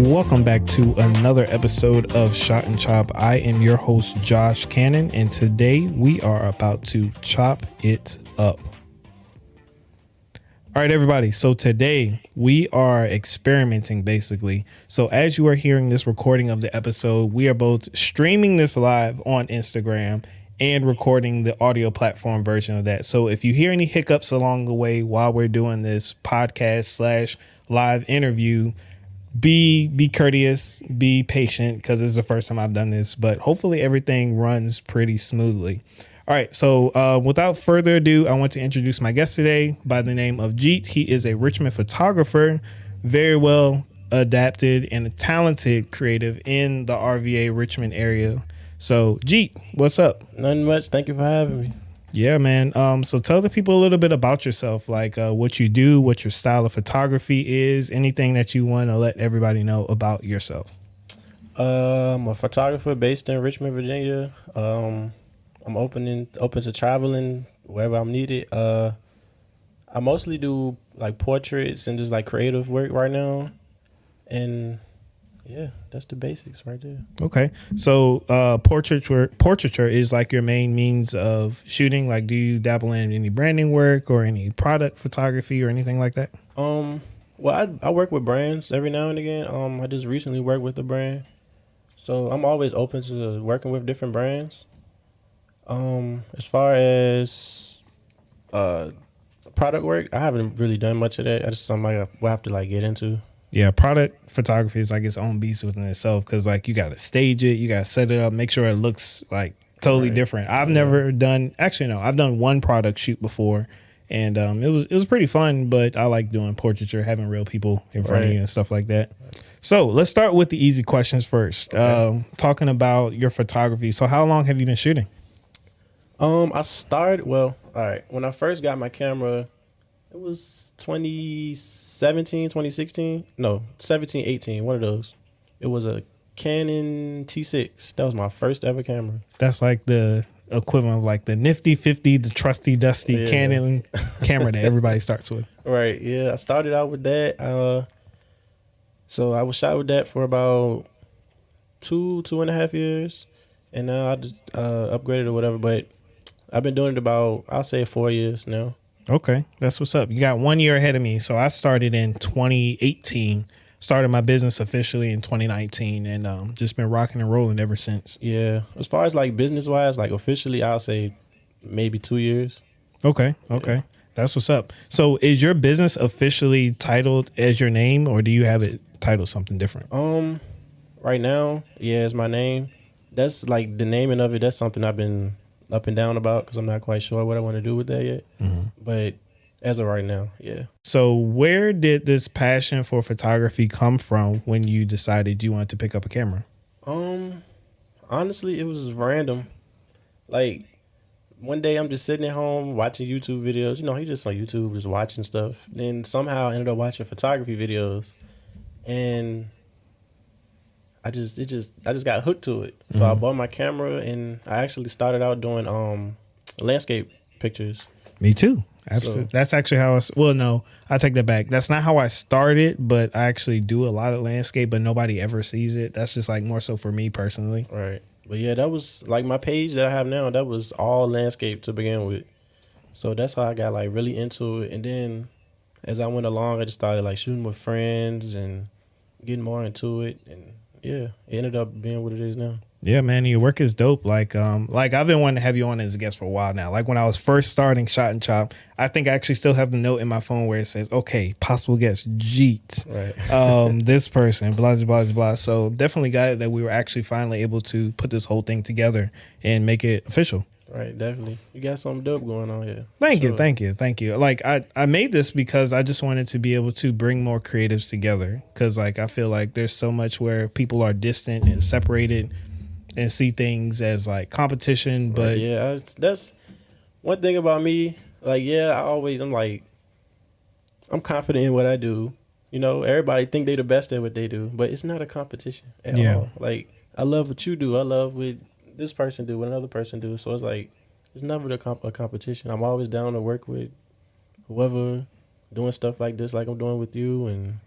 Welcome back to another episode of Shot and Chop. I am your host, Josh Cannon, and today we are about to chop it up. All right, everybody. So today we are experimenting, basically. So as you are hearing this recording of the episode, we are both streaming this live on Instagram and recording the audio platform version of that. So if you hear any hiccups along the way while we're doing this podcast / live interview, be courteous, be patient, because this is the first time I've done this, but hopefully everything runs pretty smoothly. All right, so without further ado, I want to introduce my guest today by the name of Jeet. He is a Richmond photographer, very well adapted and a talented creative in the RVA Richmond area. So Jeet, what's up? Nothing much. Thank you for having me. Yeah, man. So tell the people a little bit about yourself, like what you do, what your style of photography is, anything that you want to let everybody know about yourself. I'm a photographer based in Richmond, Virginia. I'm open to traveling wherever I'm needed. I mostly do like portraits and just like creative work right now. And yeah, that's the basics right there. Okay. So portraiture is like your main means of shooting. Like, do you dabble in any branding work or any product photography or anything like that? Well, I work with brands every now and again. I just recently worked with a brand. So I'm always open to working with different brands. As far as product work, I haven't really done much of that. That's something I will have to like get into. Yeah, product photography is like its own beast within itself, because like you got to stage it, you got to set it up, make sure it looks like totally different. I've never done, actually no, I've done one product shoot before, and it was pretty fun, but I like doing portraiture, having real people in front of you and stuff like that. So let's start with the easy questions first. Okay. Talking about your photography. So how long have you been shooting? I started, all right, when I first got my camera, it was 2017, 2016. No, 17, 18, one of those. It was a Canon T6. That was my first ever camera. That's like the equivalent of like the nifty 50, the trusty dusty Canon camera that everybody starts with. Right, yeah. I started out with that. So I was shot with that for about 2.5 years. And now I just upgraded or whatever. But I've been doing it about, I'll say 4 years now. Okay, that's what's up. You got 1 year ahead of me. So I started in 2018, started my business officially in 2019, and just been rocking and rolling ever since. Yeah. As far as like business wise, like officially, I'll say maybe 2 years. Okay. Yeah. That's what's up. So is your business officially titled as your name, or do you have it titled something different? Right now, yeah, it's my name. That's like the naming of it. That's something I've been up and down about because I'm not quite sure what I want to do with that yet. Mm-hmm. But as of right now, yeah. So where did this passion for photography come from when you decided you wanted to pick up a camera? Honestly, it was random. Like one day I'm just sitting at home watching YouTube videos. You know, he just on YouTube just watching stuff. Then somehow I ended up watching photography videos, and I just got hooked to it. So I bought my camera and I actually started out doing landscape pictures. Me too. Absolutely. So, that's actually how I take that back. That's not how I started, but I actually do a lot of landscape, but nobody ever sees it. That's just like more so for me personally. Right. But yeah, that was like my page that I have now. That was all landscape to begin with. So that's how I got like really into it. And then as I went along, I just started like shooting with friends and getting more into it. And yeah, it ended up being what it is now. Yeah, man, your work is dope. Like I've been wanting to have you on as a guest for a while now. Like when I was first starting Shot and Chop, I think I actually still have the note in my phone where it says, okay, possible guest, Jeet. Right. This person, blah, blah, blah, blah. So definitely got it that we were actually finally able to put this whole thing together and make it official. Right, definitely. You got something dope going on here. Thank you. Like I made this because I just wanted to be able to bring more creatives together, because like I feel like there's so much where people are distant and separated and see things as like competition. But right, yeah, that's one thing about me. Like, yeah, I'm confident in what I do. You know, everybody think they the best at what they do, but it's not a competition at all. Like, I love what you do. I love what this person do, what another person do. So it's like, it's never a competition. I'm always down to work with whoever doing stuff like this, like I'm doing with you. And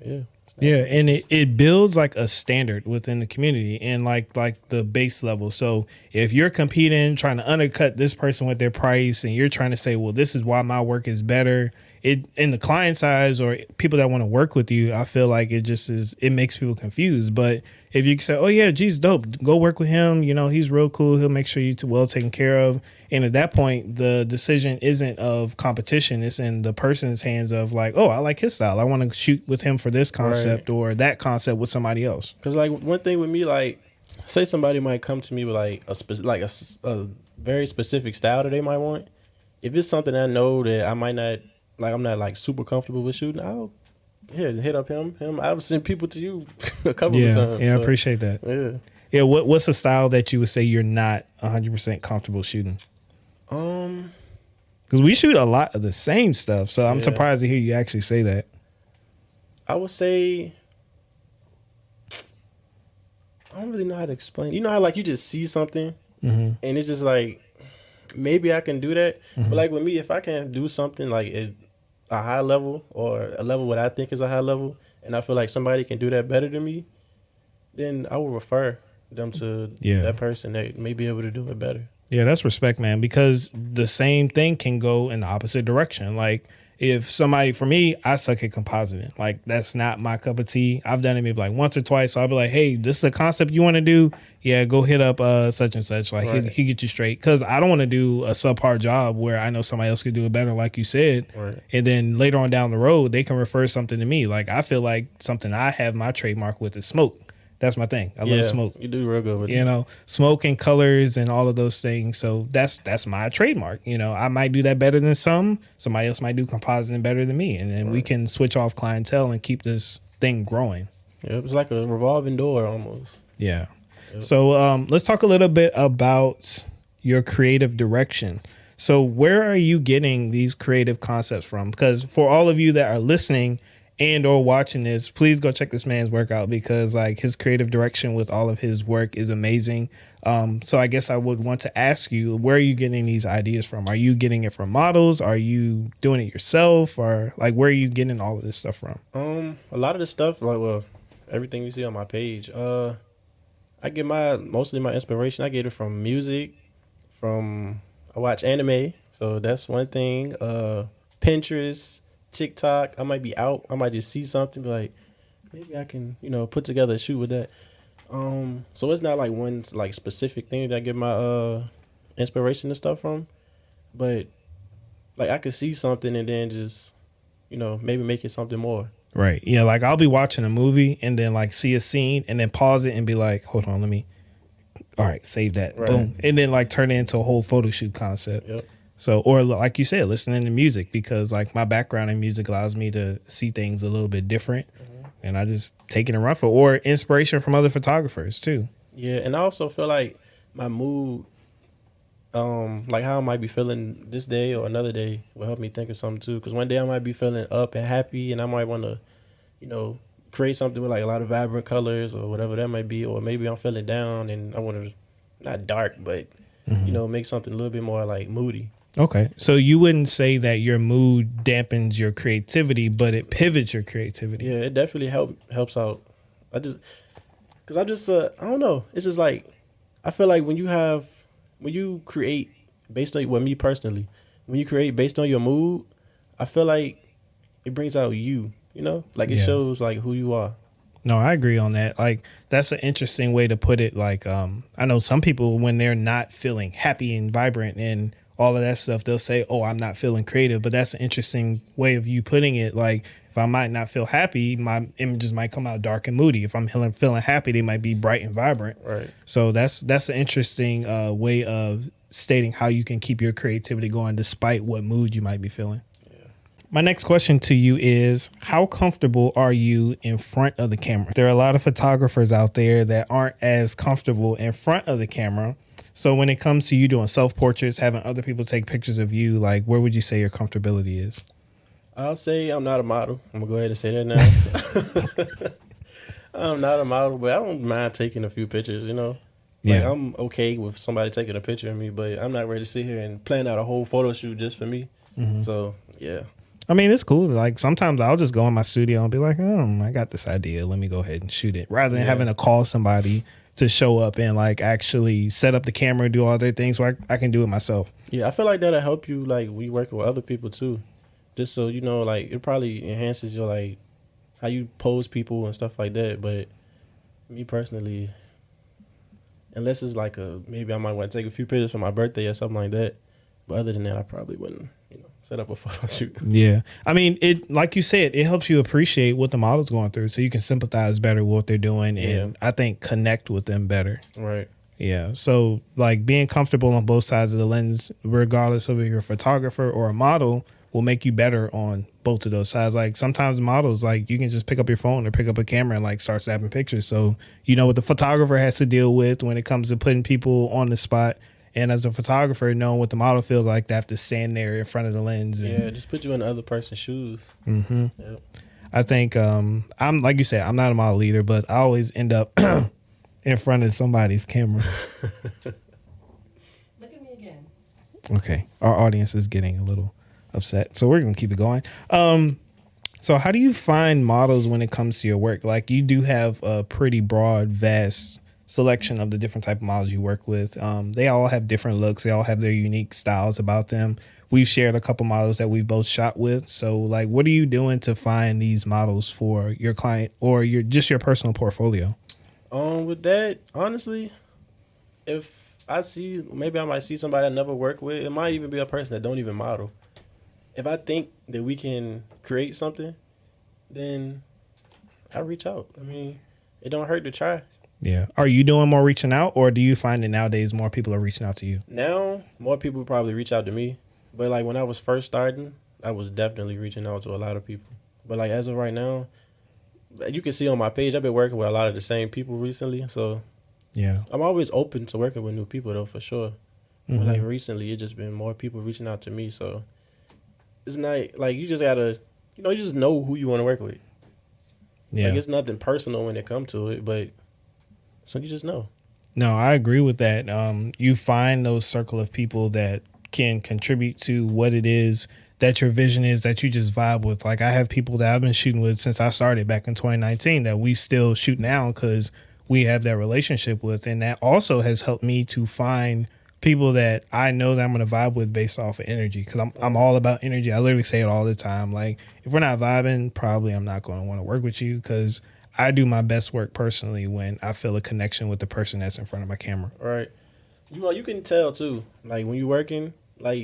Yeah. Yeah, and it builds like a standard within the community and like the base level. So if you're competing, trying to undercut this person with their price, and you're trying to say, well, this is why my work is better, it in the client's eyes or people that want to work with you, I feel like it makes people confused. But if you can say, oh yeah, G's dope, go work with him, you know, he's real cool, he'll make sure you're well taken care of. And at that point, the decision isn't of competition. It's in the person's hands of like, oh, I like his style. I want to shoot with him for this concept or that concept with somebody else. Because like one thing with me, like say somebody might come to me with like a very specific style that they might want. If it's something I know that I might not like, I'm not like super comfortable with shooting, I'll hit up him. I've sent people to you a couple of times. Yeah, I appreciate that. Yeah. Yeah, what's a style that you would say you're not 100% comfortable shooting? Because we shoot a lot of the same stuff, so I'm surprised to hear you actually say that. I would say I don't really know how to explain. You know how like you just see something and it's just like maybe I can do that, but like with me, if I can do something like at a high level or a level what I think is a high level, and I feel like somebody can do that better than me, then I will refer them to that person that may be able to do it better. Yeah, that's respect, man, because the same thing can go in the opposite direction. Like if somebody, for me, I suck at compositing. Like that's not my cup of tea. I've done it maybe like once or twice. So I'll be like, hey, this is a concept you want to do? Yeah, go hit up such and such. Like he get you straight. Because I don't want to do a subpar job where I know somebody else could do it better, like you said. Right. And then later on down the road, they can refer something to me. Like I feel like something I have my trademark with is smoke. That's my thing. I love smoke. You do real good with it. You know, smoke and colors and all of those things. So that's my trademark. You know, I might do that better than somebody else might do compositing better than me. And then we can switch off clientele and keep this thing growing. Yeah, it's like a revolving door almost. Yeah. Yep. So let's talk a little bit about your creative direction. So where are you getting these creative concepts from? Because for all of you that are listening and or watching this, please go check this man's work out, because like his creative direction with all of his work is amazing. So I guess I would want to ask you, where are you getting these ideas from? Are you getting it from models? Are you doing it yourself? Or like, where are you getting all of this stuff from? A lot of the stuff, like, well, everything you see on my page, I get mostly my inspiration. I get it from music, I watch anime. So that's one thing. Pinterest, TikTok. I might be out. I might just see something, be like, maybe I can, put together a shoot with that. So it's not like one like specific thing that I get my inspiration and stuff from, but like I could see something and then just, maybe make it something more. Right. Yeah. Like I'll be watching a movie and then like see a scene and then pause it and be like, hold on, all right, save that. Right. Boom. And then like turn it into a whole photo shoot concept. Yep. So, or like you said, listening to music, because like my background in music allows me to see things a little bit different, and I just take it and run for it, or inspiration from other photographers too. Yeah, and I also feel like my mood, like how I might be feeling this day or another day, will help me think of something too. Because one day I might be feeling up and happy, and I might want to, create something with like a lot of vibrant colors or whatever that might be, or maybe I'm feeling down and I want to, not dark, but make something a little bit more like moody. Okay. So you wouldn't say that your mood dampens your creativity, but it pivots your creativity. Yeah, it definitely helps out. I don't know. It's just like, I feel like when you create based on, well, me personally, when you create based on your mood, I feel like it brings out you, like it shows like who you are. No, I agree on that. Like that's an interesting way to put it. Like, I know some people, when they're not feeling happy and vibrant and all of that stuff, they'll say, oh, I'm not feeling creative. But that's an interesting way of you putting it. Like if I might not feel happy, my images might come out dark and moody. If I'm feeling happy, they might be bright and vibrant. Right. So that's an interesting way of stating how you can keep your creativity going despite what mood you might be feeling. Yeah. My next question to you is, how comfortable are you in front of the camera? There are a lot of photographers out there that aren't as comfortable in front of the camera. So when it comes to you doing self-portraits, having other people take pictures of you, like where would you say your comfortability is? I'll say I'm not a model. I'm going to go ahead and say that now. I'm not a model, but I don't mind taking a few pictures, Like I'm okay with somebody taking a picture of me, but I'm not ready to sit here and plan out a whole photo shoot just for me. Mm-hmm. So, yeah. I mean, it's cool. Like sometimes I'll just go in my studio and be like, oh, I got this idea. Let me go ahead and shoot it. Rather than having to call somebody to show up and like actually set up the camera and do all their things where I can do it myself. Yeah, I feel like that'll help you like we working with other people too. Just so you know, like it probably enhances your like how you pose people and stuff like that. But me personally, unless it's like maybe I might want to take a few pictures for my birthday or something like that. But other than that, I probably wouldn't, set up a photo shoot. Yeah. I mean, it like you said, it helps you appreciate what the model's going through so you can sympathize better with what they're doing and I think connect with them better. Right. Yeah. So like being comfortable on both sides of the lens, regardless of if you're a photographer or a model, will make you better on both of those sides. Like sometimes models, like you can just pick up your phone or pick up a camera and like start snapping pictures. So you know what the photographer has to deal with when it comes to putting people on the spot. And as a photographer, knowing what the model feels like, they have to stand there in front of the lens. And, just put you in the other person's shoes. Mm-hmm. Yep. I think I'm like you said, I'm not a model leader, but I always end up in front of somebody's camera. Look at me again. Okay, our audience is getting a little upset, so we're gonna keep it going. So how do you find models when it comes to your work? Like you do have a pretty broad, vast selection of the different type of models you work with. They all have different looks. They all have their unique styles about them. We've shared a couple models that we've both shot with. So like, what are you doing to find these models for your client or your personal portfolio? With that, honestly, if I see, maybe I might see somebody I never worked with. It might even be a person that don't even model. If I think that we can create something, then I reach out. I mean, it don't hurt to try. Yeah. Are you doing more reaching out, or do you find that nowadays more people are reaching out to you? Now, more people probably reach out to me. But like when I was first starting, I was definitely reaching out to a lot of people. But like as of right now, you can see on my page, I've been working with a lot of the same people recently. So yeah, I'm always open to working with new people though, for sure. Mm-hmm. But like recently, it's just been more people reaching out to me. So it's not like you just gotta, you just know who you want to work with. Yeah. Like it's nothing personal when it comes to it, but so you just know. No, I agree with that. You find those circle of people that can contribute to what it is that your vision is that you just vibe with. Like I have people that I've been shooting with since I started back in 2019 that we still shoot now because we have that relationship with. And that also has helped me to find people that I know that I'm going to vibe with based off of energy, because I'm all about energy. I literally say it all the time. Like if we're not vibing, probably I'm not going to want to work with you, because I do my best work personally when I feel a connection with the person that's in front of my camera. Right. You can tell too. Like when you're working, like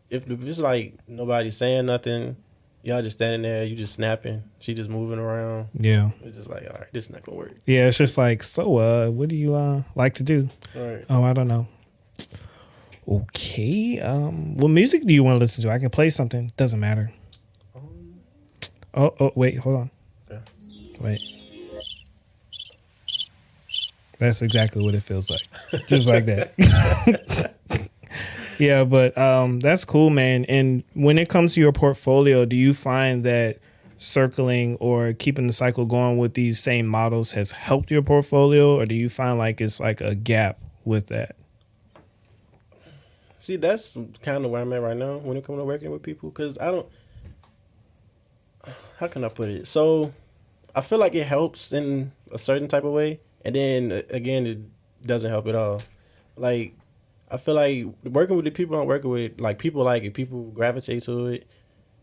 if it's like nobody's saying nothing, y'all just standing there, you just snapping, she just moving around. Yeah. It's just like, all right, this is not gonna work. Yeah, it's just like, so what do you like to do? Right. Oh, I don't know. Okay. What music do you want to listen to? I can play something. Doesn't matter. Oh, wait, hold on. Yeah. Wait. That's exactly what it feels like. Just like that. Yeah, but that's cool, man. And when it comes to your portfolio, do you find that circling or keeping the cycle going with these same models has helped your portfolio, or do you find like it's like a gap with that? See, that's kind of where I'm at right now when it comes to working with people, because I don't. How can I put it? So, I feel like it helps in a certain type of way, and then again, it doesn't help at all. Like, I feel like working with the people I'm working with, like people like it, people gravitate to it,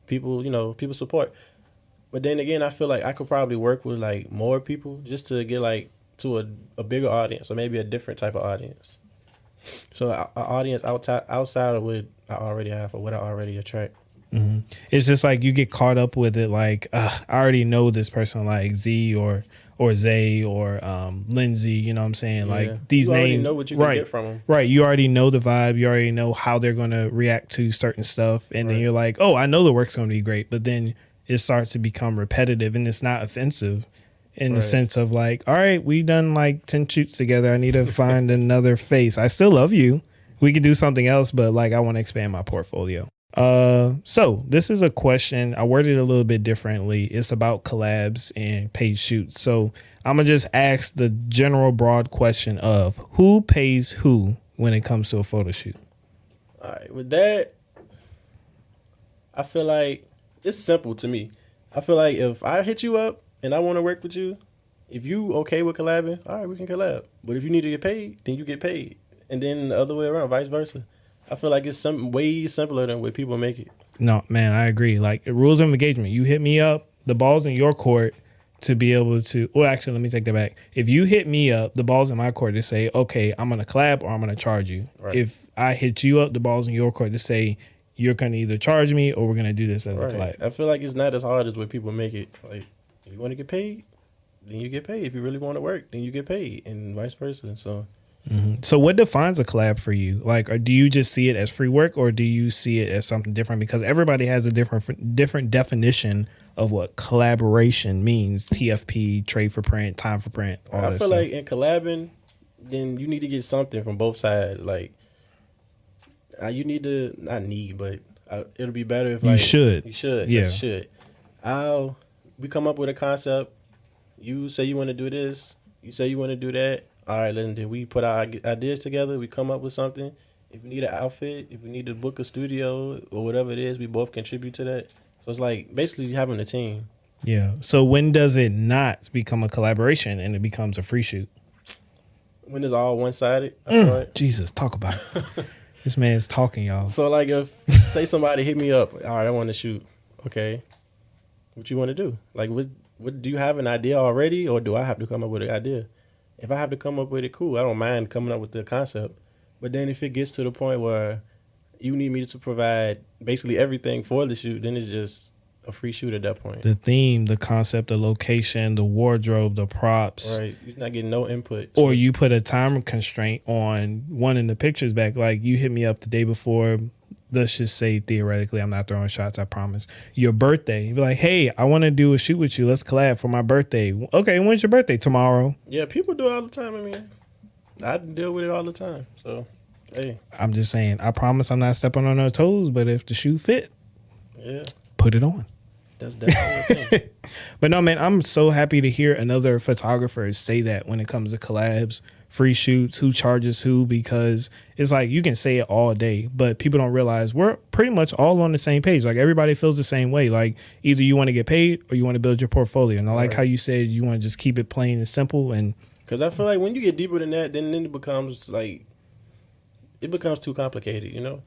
people people support. But then again, I feel like I could probably work with like more people just to get like to a bigger audience, or maybe a different type of audience. So an audience outside of what I already have or what I already attract. Mm-hmm. It's just like you get caught up with it. Like I already know this person, like Z or Zay or Lindsay. You know what I'm saying? Yeah. Like these you already names, know what you can get from them. Right. You already know the vibe. You already know how they're going to react to certain stuff, and then you're like, oh, I know the work's going to be great. But then it starts to become repetitive, and it's not offensive. In the sense of like, all right, we done like 10 shoots together. I need to find another face. I still love you. We could do something else, but like I want to expand my portfolio. So this is a question. I worded it a little bit differently. It's about collabs and paid shoots. So I'm gonna just ask the general broad question of who pays who when it comes to a photo shoot. All right, with that, I feel like it's simple to me. I feel like if I hit you up and I want to work with you, if you okay with collabing, all right, we can collab. But if you need to get paid, then you get paid, and then the other way around, vice versa. I feel like it's some way simpler than what people make it. No, man, I agree. Like rules of engagement, you hit me up, the ball's in your court to be able to. Well, actually, let me take that back. If you hit me up, the ball's in my court to say, okay, I'm gonna collab or I'm gonna charge you. Right. If I hit you up, the ball's in your court to say you're gonna either charge me or we're gonna do this as a collab. I feel like it's not as hard as what people make it. Like, if you want to get paid, then you get paid. If you really want to work, then you get paid, and vice versa. So. So what defines a collab for you? Like, or do you just see it as free work or do you see it as something different? Because everybody has a different definition of what collaboration means. TFP, trade for print, time for print, all that I feel stuff. like in collabing, then you need to get something from both sides. Like, you need to, not need, but it'll be better if You like, should. You should. Yeah. You should. We come up with a concept. You say you want to do this. You say you want to do that. All right, then we put our ideas together. We come up with something. If we need an outfit, if we need to book a studio or whatever it is, we both contribute to that. So it's like basically having a team. Yeah. So when does it not become a collaboration and it becomes a free shoot? When it's all one-sided. I feel like. Jesus, talk about it. This man's talking, y'all. So like if say somebody hit me up, all right, I want to shoot. Okay, what you want to do? Like what do you have an idea already, or do I have to come up with an idea? If I have to come up with it, cool. I don't mind coming up with the concept. But then if it gets to the point where you need me to provide basically everything for the shoot, then it's just a free shoot at that point. The theme, the concept, the location, the wardrobe, the props. Right. You're not getting no input. Or you put a time constraint on one in the pictures back. Like you hit me up the day before, let's just say theoretically, I'm not throwing shots, I promise. Your birthday. You'd be like, hey, I want to do a shoot with you. Let's collab for my birthday. Okay, when's your birthday? Tomorrow. Yeah, people do it all the time. I mean, I deal with it all the time. So, hey. I'm just saying, I promise I'm not stepping on no toes, but if the shoe fit, yeah, put it on. That's definitely a thing. But no, man, I'm so happy to hear another photographer say that when it comes to collabs, free shoots, who charges who, because it's like you can say it all day, but people don't realize we're pretty much all on the same page. Like everybody feels the same way. Like either you want to get paid or you want to build your portfolio. And I like how you said you want to just keep it plain and simple. And because I feel like when you get deeper than that, then it becomes like, it becomes too complicated, you know?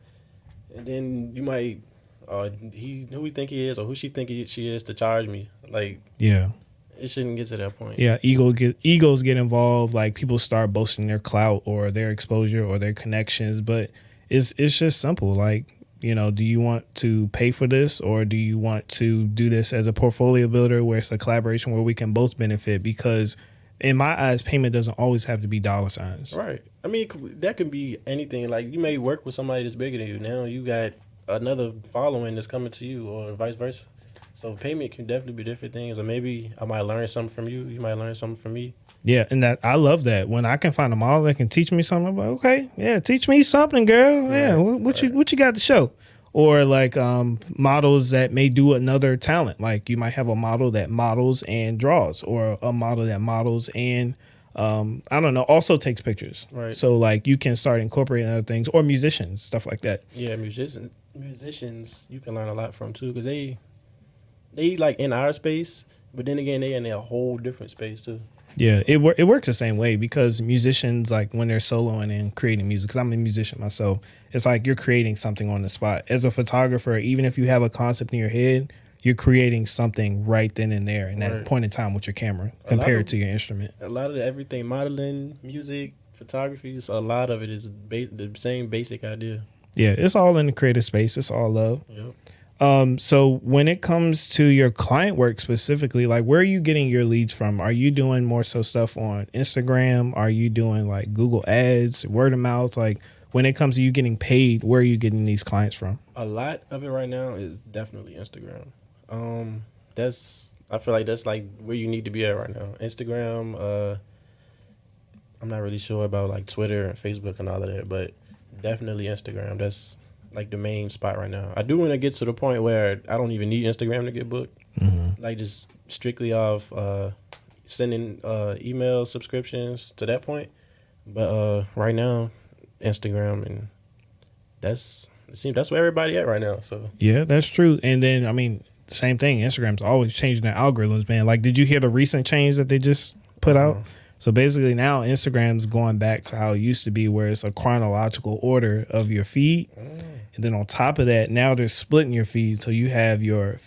And then you might, who he think he is or who she think she is to charge me. Like, yeah. It shouldn't get to that point. Yeah, egos get involved. Like people start boasting their clout or their exposure or their connections. But it's just simple. Like, you know, do you want to pay for this or do you want to do this as a portfolio builder where it's a collaboration where we can both benefit? Because in my eyes, payment doesn't always have to be dollar signs. Right. I mean, that can be anything. Like you may work with somebody that's bigger than you. Now you got another following that's coming to you or vice versa. So payment can definitely be different things, or maybe I might learn something from you. You might learn something from me. Yeah, and that I love that when I can find a model that can teach me something. I'm like, okay, yeah, teach me something, girl. Yeah, what you got to show? Or like models that may do another talent. Like you might have a model that models and draws, or a model that models and I don't know, also takes pictures. Right. So like you can start incorporating other things, or musicians, stuff like that. Yeah, musicians you can learn a lot from too, because they like in our space, but then again they in a whole different space too. Yeah, it works the same way because musicians, like when they're soloing and creating music, because I'm a musician myself, it's like you're creating something on the spot. As a photographer, even if you have a concept in your head, you're creating something right then and there in that point in time with your camera compared to your instrument. A lot of everything, modeling, music, photography, a lot of it is the same basic idea. Yeah, it's all in the creative space. It's all love. Yep. So when it comes to your client work specifically, like where are you getting your leads from? Are you doing more so stuff on Instagram? Are you doing like Google Ads, word of mouth? Like when it comes to you getting paid, where are you getting these clients from? A lot of it right now is definitely Instagram. I feel like that's like where you need to be at right now. Instagram. I'm not really sure about like Twitter and Facebook and all of that, but definitely Instagram. That's like the main spot right now. I do want to get to the point where I don't even need Instagram to get booked. Mm-hmm. Like just strictly off sending email subscriptions to that point. But right now, Instagram, and that's where everybody at right now. So yeah, that's true. And then I mean, same thing. Instagram's always changing their algorithms, man. Like, did you hear the recent change that they just put out? So basically now Instagram's going back to how it used to be, where it's a chronological order of your feed. And then on top of that, now they're splitting your feed. So you have your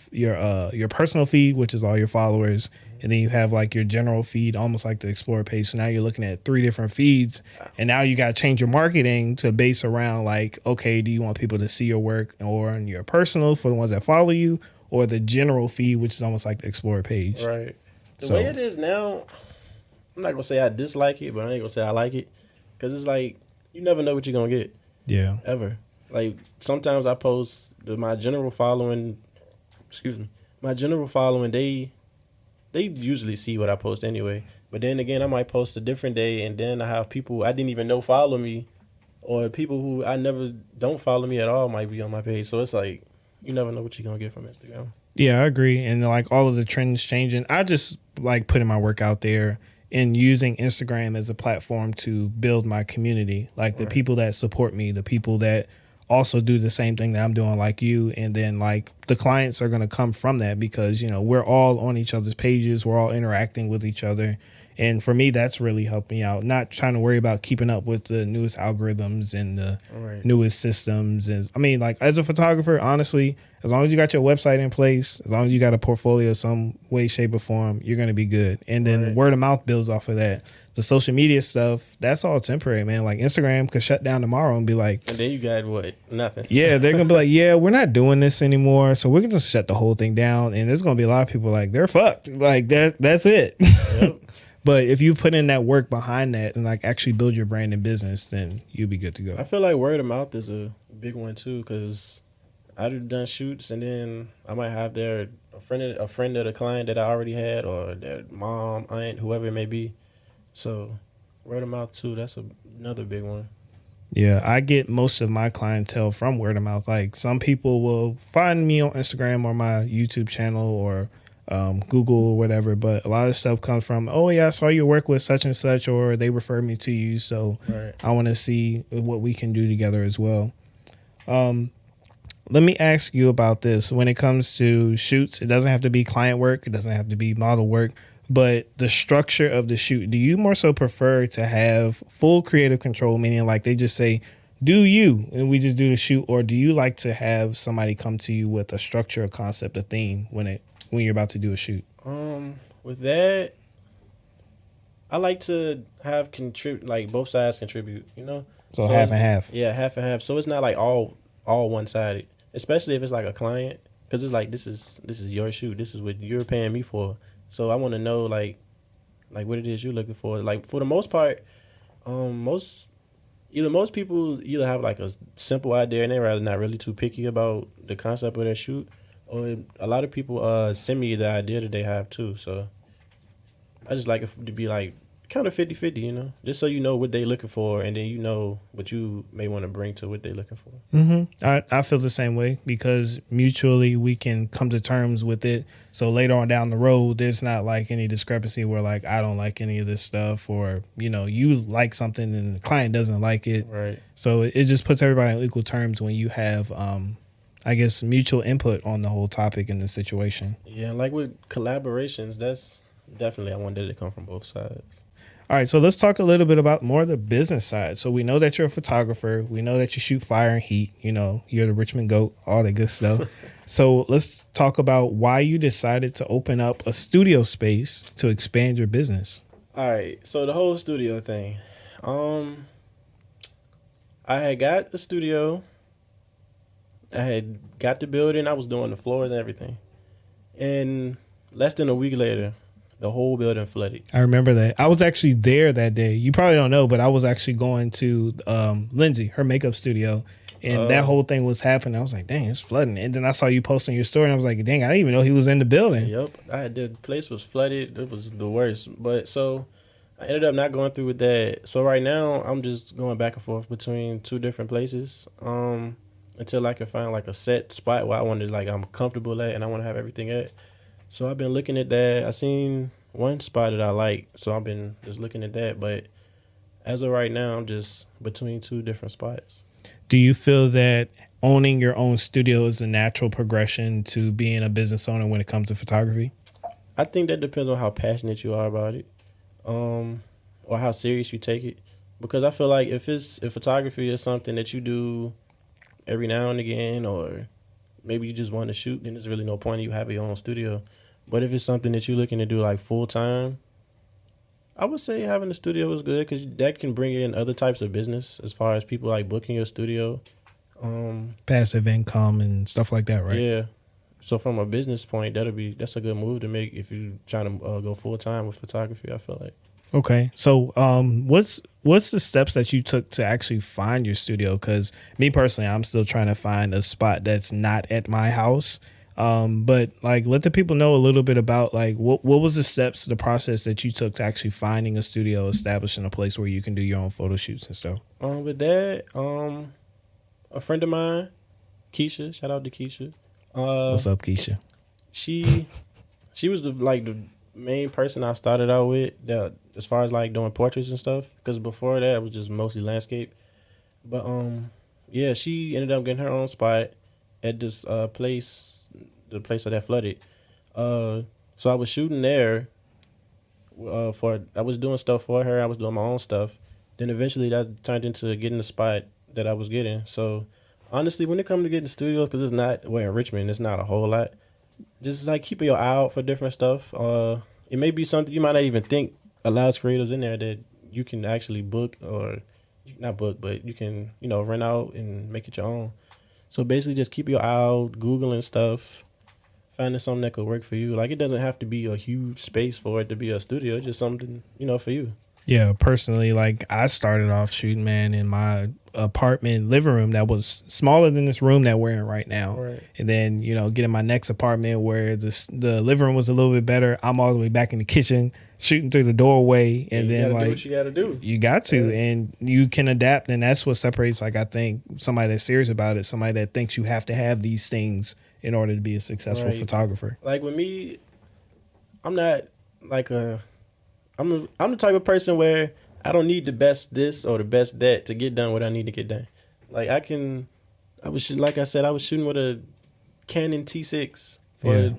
personal feed, which is all your followers, and then you have like your general feed, almost like the Explore page. So now you're looking at 3 different feeds, and now you got to change your marketing to base around like, okay, do you want people to see your work or on your personal for the ones that follow you, or the general feed, which is almost like the Explore page? Right. The way it is now, I'm not gonna say I dislike it, but I ain't gonna say I like it, because it's like you never know what you're gonna get. Yeah. Ever. Like sometimes I post my general following. My general following, they usually see what I post anyway. But then again, I might post a different day, and then I have people I didn't even know follow me, or people who I never don't follow me at all might be on my page. So it's like you never know what you're gonna get from Instagram. Yeah, I agree. And like all of the trends changing, I just like putting my work out there and using Instagram as a platform to build my community, like the people that support me, the people that also do the same thing that I'm doing, like you. And then like the clients are going to come from that, because, you know, we're all on each other's pages. We're all interacting with each other. And for me, that's really helped me out. Not trying to worry about keeping up with the newest algorithms and the newest systems. And I mean, like as a photographer, honestly, as long as you got your website in place, as long as you got a portfolio some way, shape, or form, you're going to be good. And then word of mouth builds off of that. The social media stuff, that's all temporary, man. Like Instagram could shut down tomorrow and be like, and then you got what? Nothing. Yeah, they're gonna be like, yeah, we're not doing this anymore, so we're gonna just shut the whole thing down. And there's gonna be a lot of people like, they're fucked. Like that's it. Yep. But if you put in that work behind that and like actually build your brand and business, then you'll be good to go. I feel like word of mouth is a big one too, because I've done shoots, and then I might have a friend of the client that I already had, or their mom, aunt, whoever it may be. So word of mouth too, that's another big one. Yeah, I get most of my clientele from word of mouth. Like some people will find me on Instagram or my YouTube channel or Google or whatever, but a lot of stuff comes from, oh yeah, I saw your work with such and such, or they referred me to you, so I want to see what we can do together as well. Let me ask you about this. When it comes to shoots, it doesn't have to be client work, it doesn't have to be model work, but the structure of the shoot, do you more so prefer to have full creative control, meaning like they just say, do you, and we just do the shoot, or do you like to have somebody come to you with a structure, a concept, a theme when you're about to do a shoot? With that, I like to have like both sides contribute, you know? So half and half. Yeah, half and half. So it's not like all one-sided, especially if it's like a client, because it's like, this is your shoot. This is what you're paying me for. So I want to know like what it is you're looking for. Like for the most part, most people either have like a simple idea and they're rather not really too picky about the concept of their shoot, or a lot of people send me the idea that they have too. So I just like it to be like kind of 50-50, you know, just so you know what they're looking for, and then you know what you may want to bring to what they're looking for. I feel the same way, because mutually we can come to terms with it. So later on down the road, there's not like any discrepancy where like I don't like any of this stuff, or you know, you like something and the client doesn't like it. Right. So it just puts everybody on equal terms when you have I guess mutual input on the whole topic and the situation. Yeah, like with collaborations, that's definitely, I wanted it to come from both sides. All right, so let's talk a little bit about more of the business side. So we know that you're a photographer. We know that you shoot fire and heat. You know, you're the Richmond GOAT, all that good stuff. So let's talk about why you decided to open up a studio space to expand your business. All right, so the whole studio thing. I had got a studio. I had got the building. I was doing the floors and everything. And less than a week later, the whole building flooded. I remember that. I was actually there that day. You probably don't know, but I was actually going to Lindsay, her makeup studio, and that whole thing was happening. I was like, dang, it's flooding. And then I saw you posting your story, and I was like, dang, I didn't even know he was in the building. Yep. The place was flooded. It was the worst. But so I ended up not going through with that. So right now, I'm just going back and forth between 2 different places until I can find like a set spot where I want to, like, I'm comfortable at and I want to have everything at. So I've been looking at that. I seen one spot that I like, so I've been just looking at that. But As of right now, I'm just between two different spots. Do you feel that owning your own studio is a natural progression to being a business owner when it comes to photography? I think that depends on how passionate you are about it, or how serious you take it. Because I feel like if photography is something that you do every now and again, or maybe you just want to shoot, then there's really no point in you having your own studio. But if it's something that you're looking to do like full time, I would say having a studio is good because that can bring in other types of business as far as people like booking your studio. Passive income and stuff like that, right? Yeah. So from a business point, that's a good move to make if you're trying to go full time with photography. I feel like. Okay. So, what's the steps that you took to actually find your studio? Because me personally, I'm still trying to find a spot that's not at my house. But like, let the people know a little bit about like what was the steps, the process that you took to actually finding a studio, establishing a place where you can do your own photo shoots and stuff. With that, a friend of mine, Keisha, shout out to Keisha. What's up, Keisha? She was the main person I started out with that as far as like doing portraits and stuff. Because before that, it was just mostly landscape. But yeah, she ended up getting her own spot at this place, the place that flooded. So I was shooting there. I was doing stuff for her. I was doing my own stuff. Then eventually that turned into getting the spot that I was getting. So honestly, when it comes to getting studios, because it's not, well, in Richmond, it's not a whole lot. Just like keeping your eye out for different stuff. It may be something you might not even think allows creators in there that you can actually book, or not book, but you can, rent out and make it your own. So basically just keep your eye out, Googling stuff, finding something that could work for you. Like, it doesn't have to be a huge space for it to be a studio. It's just something, for you. Yeah, personally, like I started off shooting, man, in my apartment living room that was smaller than this room that we're in right now. Right. And then, getting my next apartment where the living room was a little bit better. I'm all the way back in the kitchen, shooting through the doorway. And then, you gotta like, do what you gotta do. You got to, Yeah. and you can adapt. And that's what separates, like, I think somebody that's serious about it, somebody that thinks you have to have these things in order to be a successful Right. photographer. Like with me, I'm not like I'm the type of person where I don't need the best this or the best that to get done what I need to get done. Like like I said, I was shooting with a Canon T6 for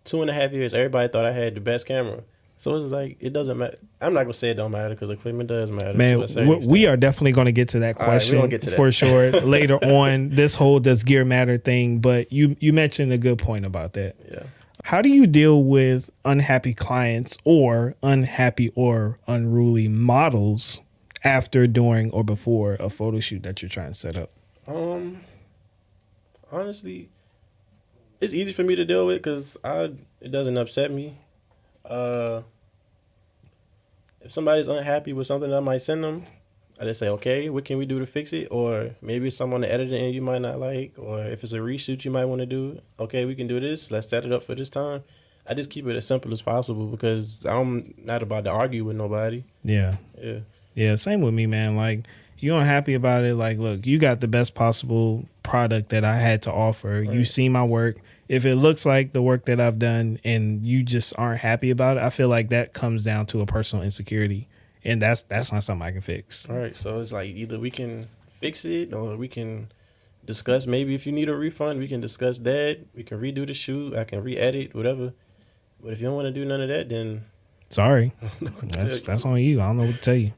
2.5 years. Everybody thought I had the best camera. So it's like, it doesn't matter. I'm not gonna say it don't matter because equipment does matter. Man, we are definitely going to get to that question gonna get to that. for sure later on. This whole does gear matter thing, but you mentioned a good point about that. Yeah. How do you deal with unhappy clients or unhappy or unruly models after, during, or before a photo shoot that you're trying to set up? Honestly, it's easy for me to deal with because it doesn't upset me. If somebody's unhappy with something that I might send them, I just say, okay, what can we do to fix it? Or maybe it's someone to edit it and you might not like, or if it's a reshoot you might want to do, okay, we can do this. Let's set it up for this time. I just keep it as simple as possible because I'm not about to argue with nobody. Yeah. Yeah. Yeah, same with me, man. Like, you unhappy about it, like, look, you got the best possible product that I had to offer. Right. You see my work. If it looks like the work that I've done and you just aren't happy about it, I feel like that comes down to a personal insecurity. And that's not something I can fix. All right. So it's like either we can fix it or we can discuss. Maybe if you need a refund, we can discuss that. We can redo the shoot. I can re-edit, whatever. But if you don't want to do none of that, then sorry. That's on you. I don't know what to tell you.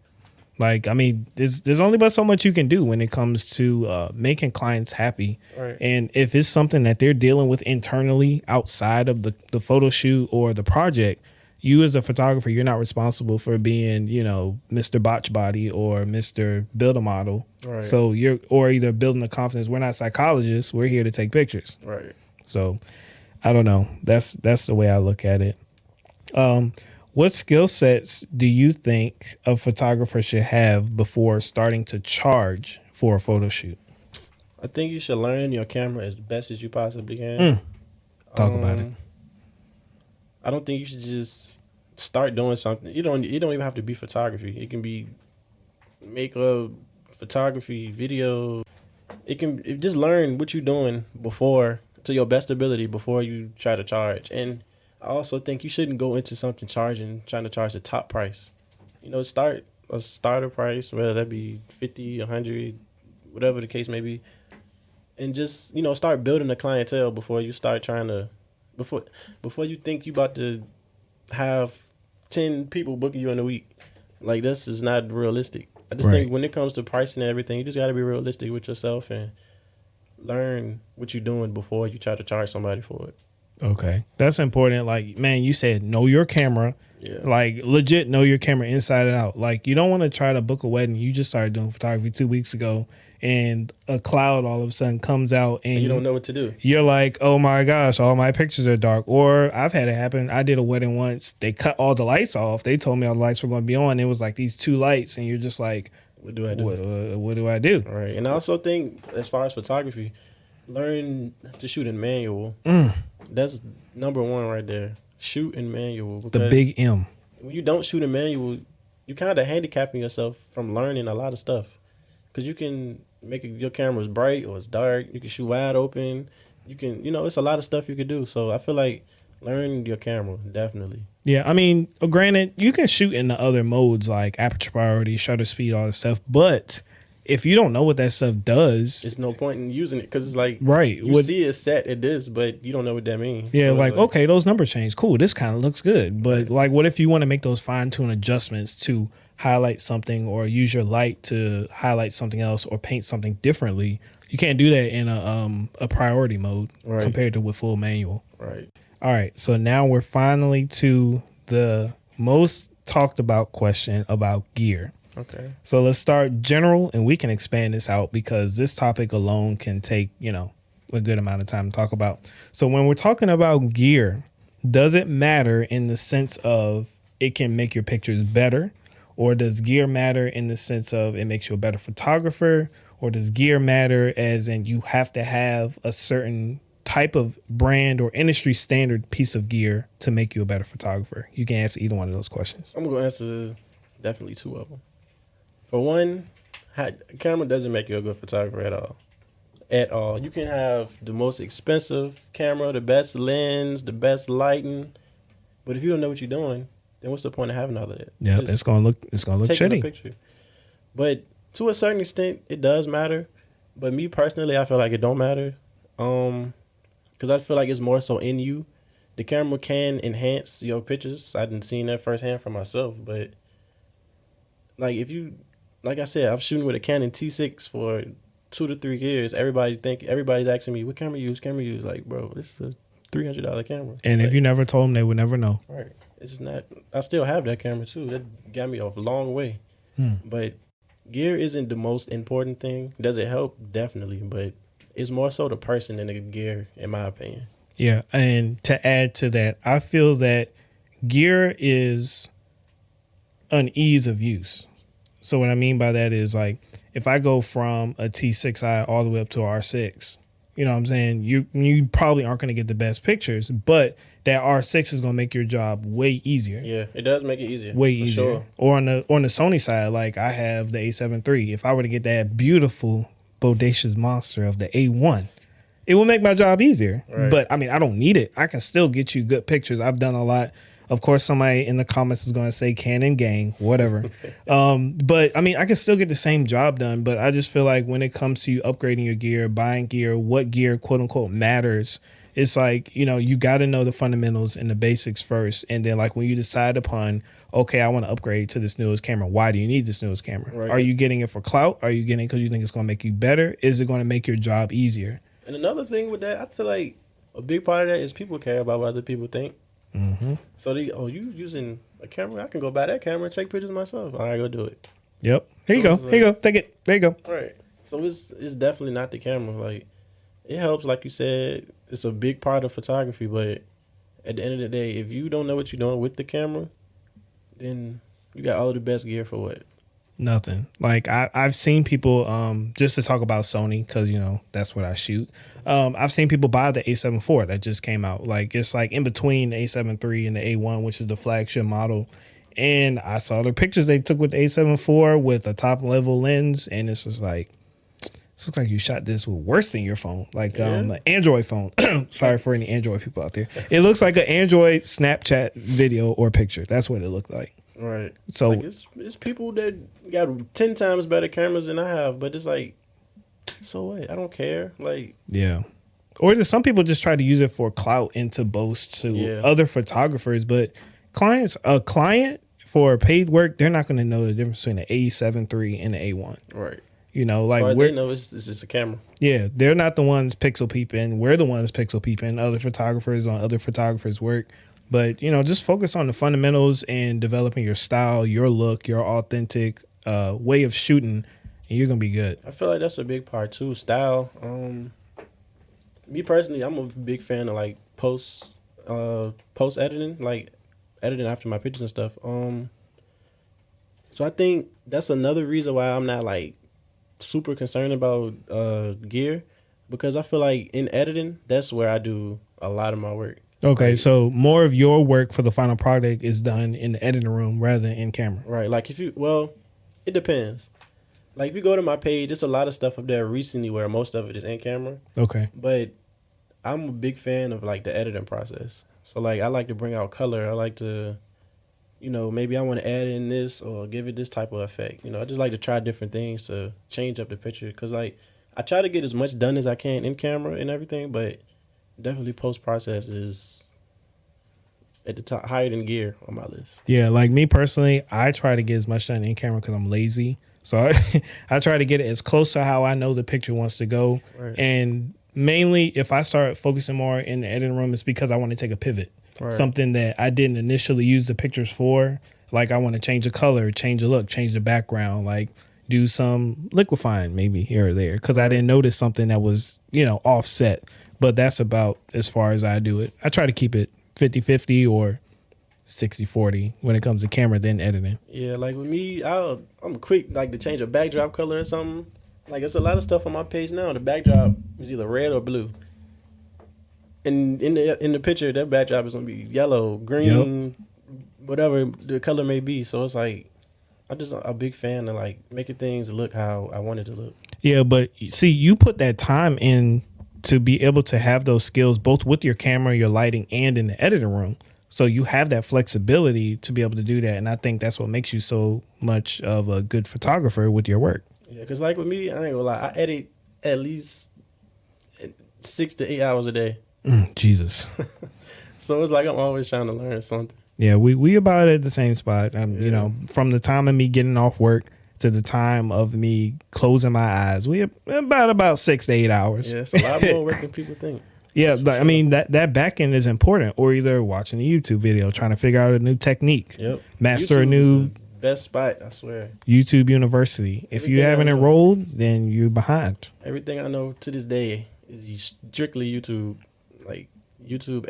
Like, I mean, there's only but so much you can do when it comes to making clients happy. Right. And if it's something that they're dealing with internally outside of the photo shoot or the project, you as a photographer, you're not responsible for being, Mr. Botch Body or Mr. Build a Model. Right. So or either building the confidence. We're not psychologists. We're here to take pictures. Right. So I don't know. That's the way I look at it. What skill sets do you think a photographer should have before starting to charge for a photo shoot? I think you should learn your camera as best as you possibly can. Talk about it. I don't think you should just start doing something. You don't even have to be photography. It can be makeup, photography, video. Just learn what you're doing before, to your best ability, before you try to charge. And I also think you shouldn't go into something trying to charge the top price. Start a starter price, whether that be 50, 100, whatever the case may be, and just start building a clientele before you start trying to before you think you about to have 10 people booking you in a week. Like, this is not realistic. I just think when it comes to pricing and everything, you just got to be realistic with yourself and learn what you're doing before you try to charge somebody for it. Okay. That's important. Like, man, you said know your camera. Yeah. Like, legit know your camera inside and out. Like, you don't want to try to book a wedding. You just started doing photography 2 weeks ago, and a cloud all of a sudden comes out, and you don't know what to do. You're like, oh my gosh, all my pictures are dark. Or I've had it happen. I did a wedding once. They cut all the lights off. They told me all the lights were going to be on. It was like these 2 lights, and you're just like, what do I do? What do I do? All right. And I also think, as far as photography, learn to shoot in manual. That's number one right there. Shoot in manual. The big M. When you don't shoot in manual, you kind of handicapping yourself from learning a lot of stuff. Because you can make your camera's bright or it's dark. You can shoot wide open. You can, it's a lot of stuff you could do. So I feel like learn your camera, definitely. Yeah, I mean, granted, you can shoot in the other modes like aperture priority, shutter speed, all this stuff. But if you don't know what that stuff does, there's no point in using it because it's like, right, you see it set at this, but you don't know what that means. Yeah, so like, okay, those numbers change. Cool, this kind of looks good. But like, what if you want to make those fine-tune adjustments to highlight something or use your light to highlight something else or paint something differently? You can't do that in a priority mode compared to with full manual. Right. All right, so now we're finally to the most talked about question about gear. Okay. So let's start general, and we can expand this out because this topic alone can take, a good amount of time to talk about. So when we're talking about gear, does it matter in the sense of it can make your pictures better? Or does gear matter in the sense of it makes you a better photographer? Or does gear matter as in you have to have a certain type of brand or industry standard piece of gear to make you a better photographer? You can answer either one of those questions. I'm going to answer definitely 2 of them. For one, a camera doesn't make you a good photographer at all. At all. You can have the most expensive camera, the best lens, the best lighting, but if you don't know what you're doing, then what's the point of having all of that? Yeah, it's gonna look shitty. Picture. But to a certain extent, it does matter. But me personally, I feel like it don't matter. Because I feel like it's more so in you. The camera can enhance your pictures. I didn't see that firsthand for myself, but like like I said, I'm shooting with a Canon T6 for 2 to 3 years. Everybody's asking me, what camera you use? Like, bro, this is a $300 camera. And like, if you never told them, they would never know. Right. It's not. I still have that camera too. That got me a long way. But gear isn't the most important thing. Does it help? Definitely. But it's more so the person than the gear, in my opinion. Yeah. And to add to that, I feel that gear is an ease of use. So what I mean by that is, like, if I go from a T6i all the way up to a R6, you know what I'm saying? You probably aren't going to get the best pictures, but that R6 is going to make your job way easier. Yeah, it does make it easier. Way easier. Sure. Or on the Sony side, like I have the A7 III. If I were to get that beautiful, bodacious monster of the A1, it will make my job easier. Right. But I mean, I don't need it. I can still get you good pictures. I've done a lot. Of course, somebody in the comments is going to say Canon gang, whatever. But I mean, I can still get the same job done. But I just feel like when it comes to you upgrading your gear, buying gear, what gear, quote unquote, matters, it's like, you got to know the fundamentals and the basics first. And then like when you decide upon, okay, I want to upgrade to this newest camera. Why do you need this newest camera? Right. Are you getting it for clout? Are you getting it because you think it's going to make you better? Is it going to make your job easier? And another thing with that, I feel like a big part of that is people care about what other people think. Mm-hmm. So you using a camera? I can go buy that camera and take pictures myself. All right, go do it. Yep. Here you go. Here you go. Take it. There you go. Right. So it's definitely not the camera. Like, it helps, like you said, it's a big part of photography. But at the end of the day, if you don't know what you're doing with the camera, then you got all of the best gear for what? Nothing. Like I've seen people, just to talk about Sony, because that's what I shoot. I've seen people buy the A7 IV that just came out. Like it's like in between the A7 III and the A1, which is the flagship model. And I saw the pictures they took with the A7 IV with a top level lens, and it's just like, this looks like you shot this with worse than your phone, like an Android phone. Sorry for any Android people out there. It looks like an Android Snapchat video or picture. That's what it looked like. Right. So like it's people that got 10 times better cameras than I have, but it's like, so what? I don't care. Like, yeah. Or just some people just try to use it for clout and to boast to Yeah. other photographers, but a client for paid work, they're not going to know the difference between an A7 III and an A1. right. You know, As like far as they know, it's just a camera. yeah, they're not the ones pixel peeping. We're the ones pixel peeping. Other photographers on other photographers' work. But, you know, just focus on the fundamentals and developing your style, your look, your authentic way of shooting, and you're going to be good. I feel like that's a big part too. Style. Me personally, I'm a big fan of like post editing, like editing after my pictures and stuff. So I think that's another reason why I'm not like super concerned about gear, because I feel like in editing, that's where I do a lot of my work. Okay, Like, so more of your work for the final product is done in the editing room rather than in camera. right. Like it depends. Like if you go to my page, there's a lot of stuff up there recently where most of it is in camera. Okay. But I'm a big fan of like the editing process. So like I like to bring out color. I like to, maybe I want to add in this or give it this type of effect. I just like to try different things to change up the picture, because like I try to get as much done as I can in camera and everything, but definitely post process is at the top, higher than gear on my list. Yeah, like me personally, I try to get as much done in camera because I'm lazy. So I try to get it as close to how I know the picture wants to go. Right. And mainly, if I start focusing more in the editing room, it's because I want to take a pivot. Right. Something that I didn't initially use the pictures for. Like I want to change the color, change the look, change the background, like do some liquefying maybe here or there because I didn't notice something that was, offset. But that's about as far as I do it. I try to keep it 50-50 or 60-40 when it comes to camera then editing. Yeah, like with me, I'm quick like to change a backdrop color or something. Like it's a lot of stuff on my page now. The backdrop is either red or blue. And in the picture, that backdrop is gonna be yellow, green, whatever the color may be. So it's like I'm just a big fan of like making things look how I want it to look. Yeah, but see, you put that time in to be able to have those skills both with your camera, your lighting, and in the editing room. So you have that flexibility to be able to do that. And I think that's what makes you so much of a good photographer with your work. Yeah, because like with me, I ain't gonna lie, I edit at least 6 to 8 hours a day. Jesus. So it's like I'm always trying to learn something. Yeah, we about at the same spot. From the time of me getting off work to the time of me closing my eyes, we about 6 to 8 hours. Yeah, it's a lot more work than people think. Yeah, but, I mean, that back end is important, or either watching a YouTube video, trying to figure out a new technique, Yep. master YouTube a new is the best spot, I swear. YouTube University. If you Everything haven't I know. enrolled, then you're behind. Everything I know to this day is strictly YouTube. Like YouTube,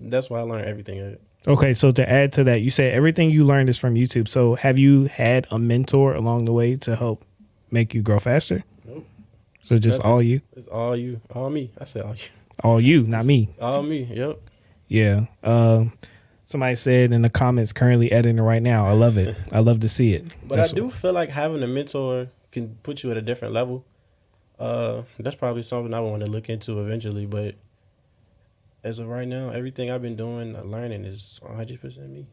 that's why I learned everything. Okay, so to add to that, you said everything you learned is from YouTube. So have you had a mentor along the way to help make you grow faster? Nope. So just Nothing. all you? It's all you, all me. I said all you. All you, not me. All me. Yep. Yeah. Somebody said in the comments, currently editing right now. I love it. I love to see it. But I do feel like having a mentor can put you at a different level. That's probably something I want to look into eventually. But as of right now, everything I've been doing, learning is 100% me.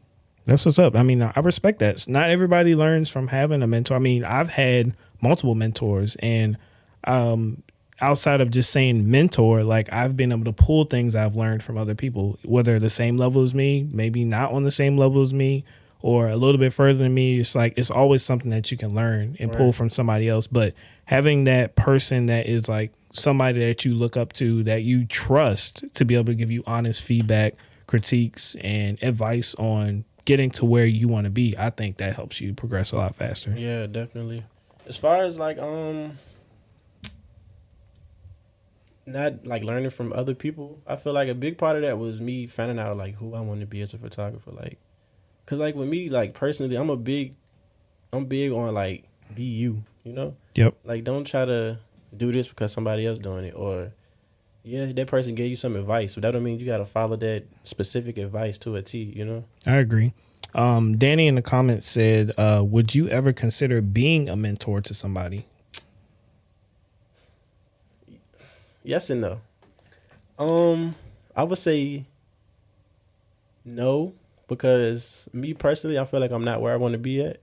That's what's up. I mean, I respect that. Not everybody learns from having a mentor. I mean, I've had multiple mentors, and outside of just saying mentor, like I've been able to pull things I've learned from other people, whether the same level as me, maybe not on the same level as me, or a little bit further than me. It's like it's always something that you can learn and pull from somebody else. But having that person that is like somebody that you look up to, that you trust, to be able to give you honest feedback, critiques, and advice on getting to where you want to be, I think that helps you progress a lot faster. Yeah, definitely. As far as like not like learning from other people, I feel like a big part of that was me finding out like who I want to be as a photographer. Like, cause like with me, like personally, I'm big on like be you, you know? Yep. Like don't try to do this because somebody else doing it, or that person gave you some advice, but that don't mean you gotta follow that specific advice to a T, you know? I agree. Danny in the comments said, would you ever consider being a mentor to somebody? Yes and no. I would say no, because me personally, I feel like I'm not where I want to be at.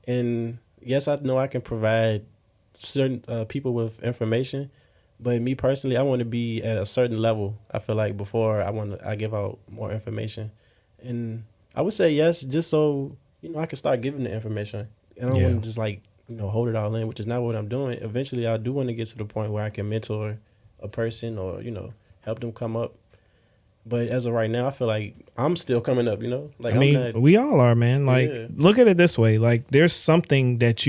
And yes, I know I can provide certain people with information, but me personally, I want to be at a certain level. I feel like before I give out more information, and I would say yes, just so I can start giving the information. And I don't Yeah. want to just like hold it all in, which is not what I'm doing. Eventually, I do want to get to the point where I can mentor a person or help them come up. But as of right now, I feel like I'm still coming up. Like I mean, I'm not. we all are, man. Like, Yeah. look at it this way. Like, there's something that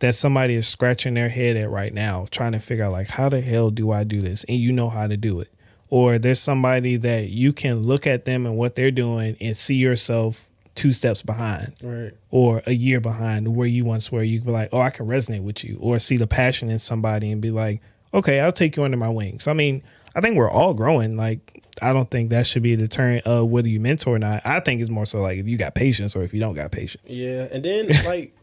that somebody is scratching their head at right now, trying to figure out, like, how the hell do I do this? And you know how to do it. Or there's somebody that you can look at them and what they're doing and see yourself 2 steps behind. Right. Or a year behind where you once were. You can be like, oh, I can resonate with you. Or see the passion in somebody and be like, okay, I'll take you under my wings. I mean, I think we're all growing. Like, I don't think that should be a deterrent of whether you mentor or not. I think it's more so like if you got patience or if you don't got patience. Yeah, and then like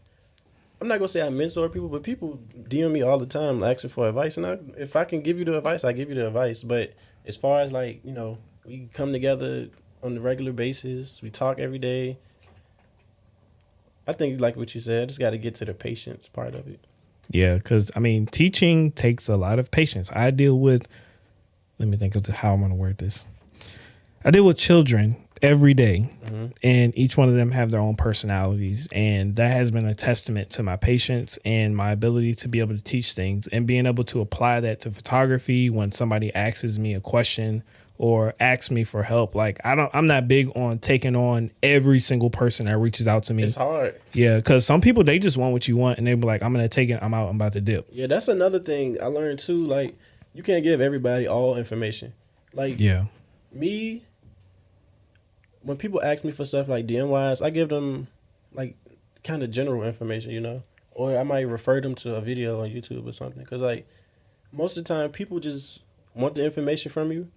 I'm not gonna say I mentor people, but people DM me all the time asking for advice, and if I can give you the advice, I give you the advice. But as far as like we come together on a regular basis, we talk every day. I think like what you said, I just got to get to the patience part of it. Yeah, because I mean, teaching takes a lot of patience. Let me think of how I'm going to word this. I deal with children every day, and each one of them have their own personalities. And that has been a testament to my patience and my ability to be able to teach things and being able to apply that to photography when somebody asks me a question or asks me for help. Like, I'm not big on taking on every single person that reaches out to me. It's hard. Yeah, because some people, they just want what you want and they be like, I'm going to take it. I'm out. I'm about to dip. Yeah, that's another thing I learned too. Like, you can't give everybody all information. Like, Yeah. me, when people ask me for stuff like DM wise, I give them like kind of general information, or I might refer them to a video on YouTube or something. Because like most of the time, people just want the information from you,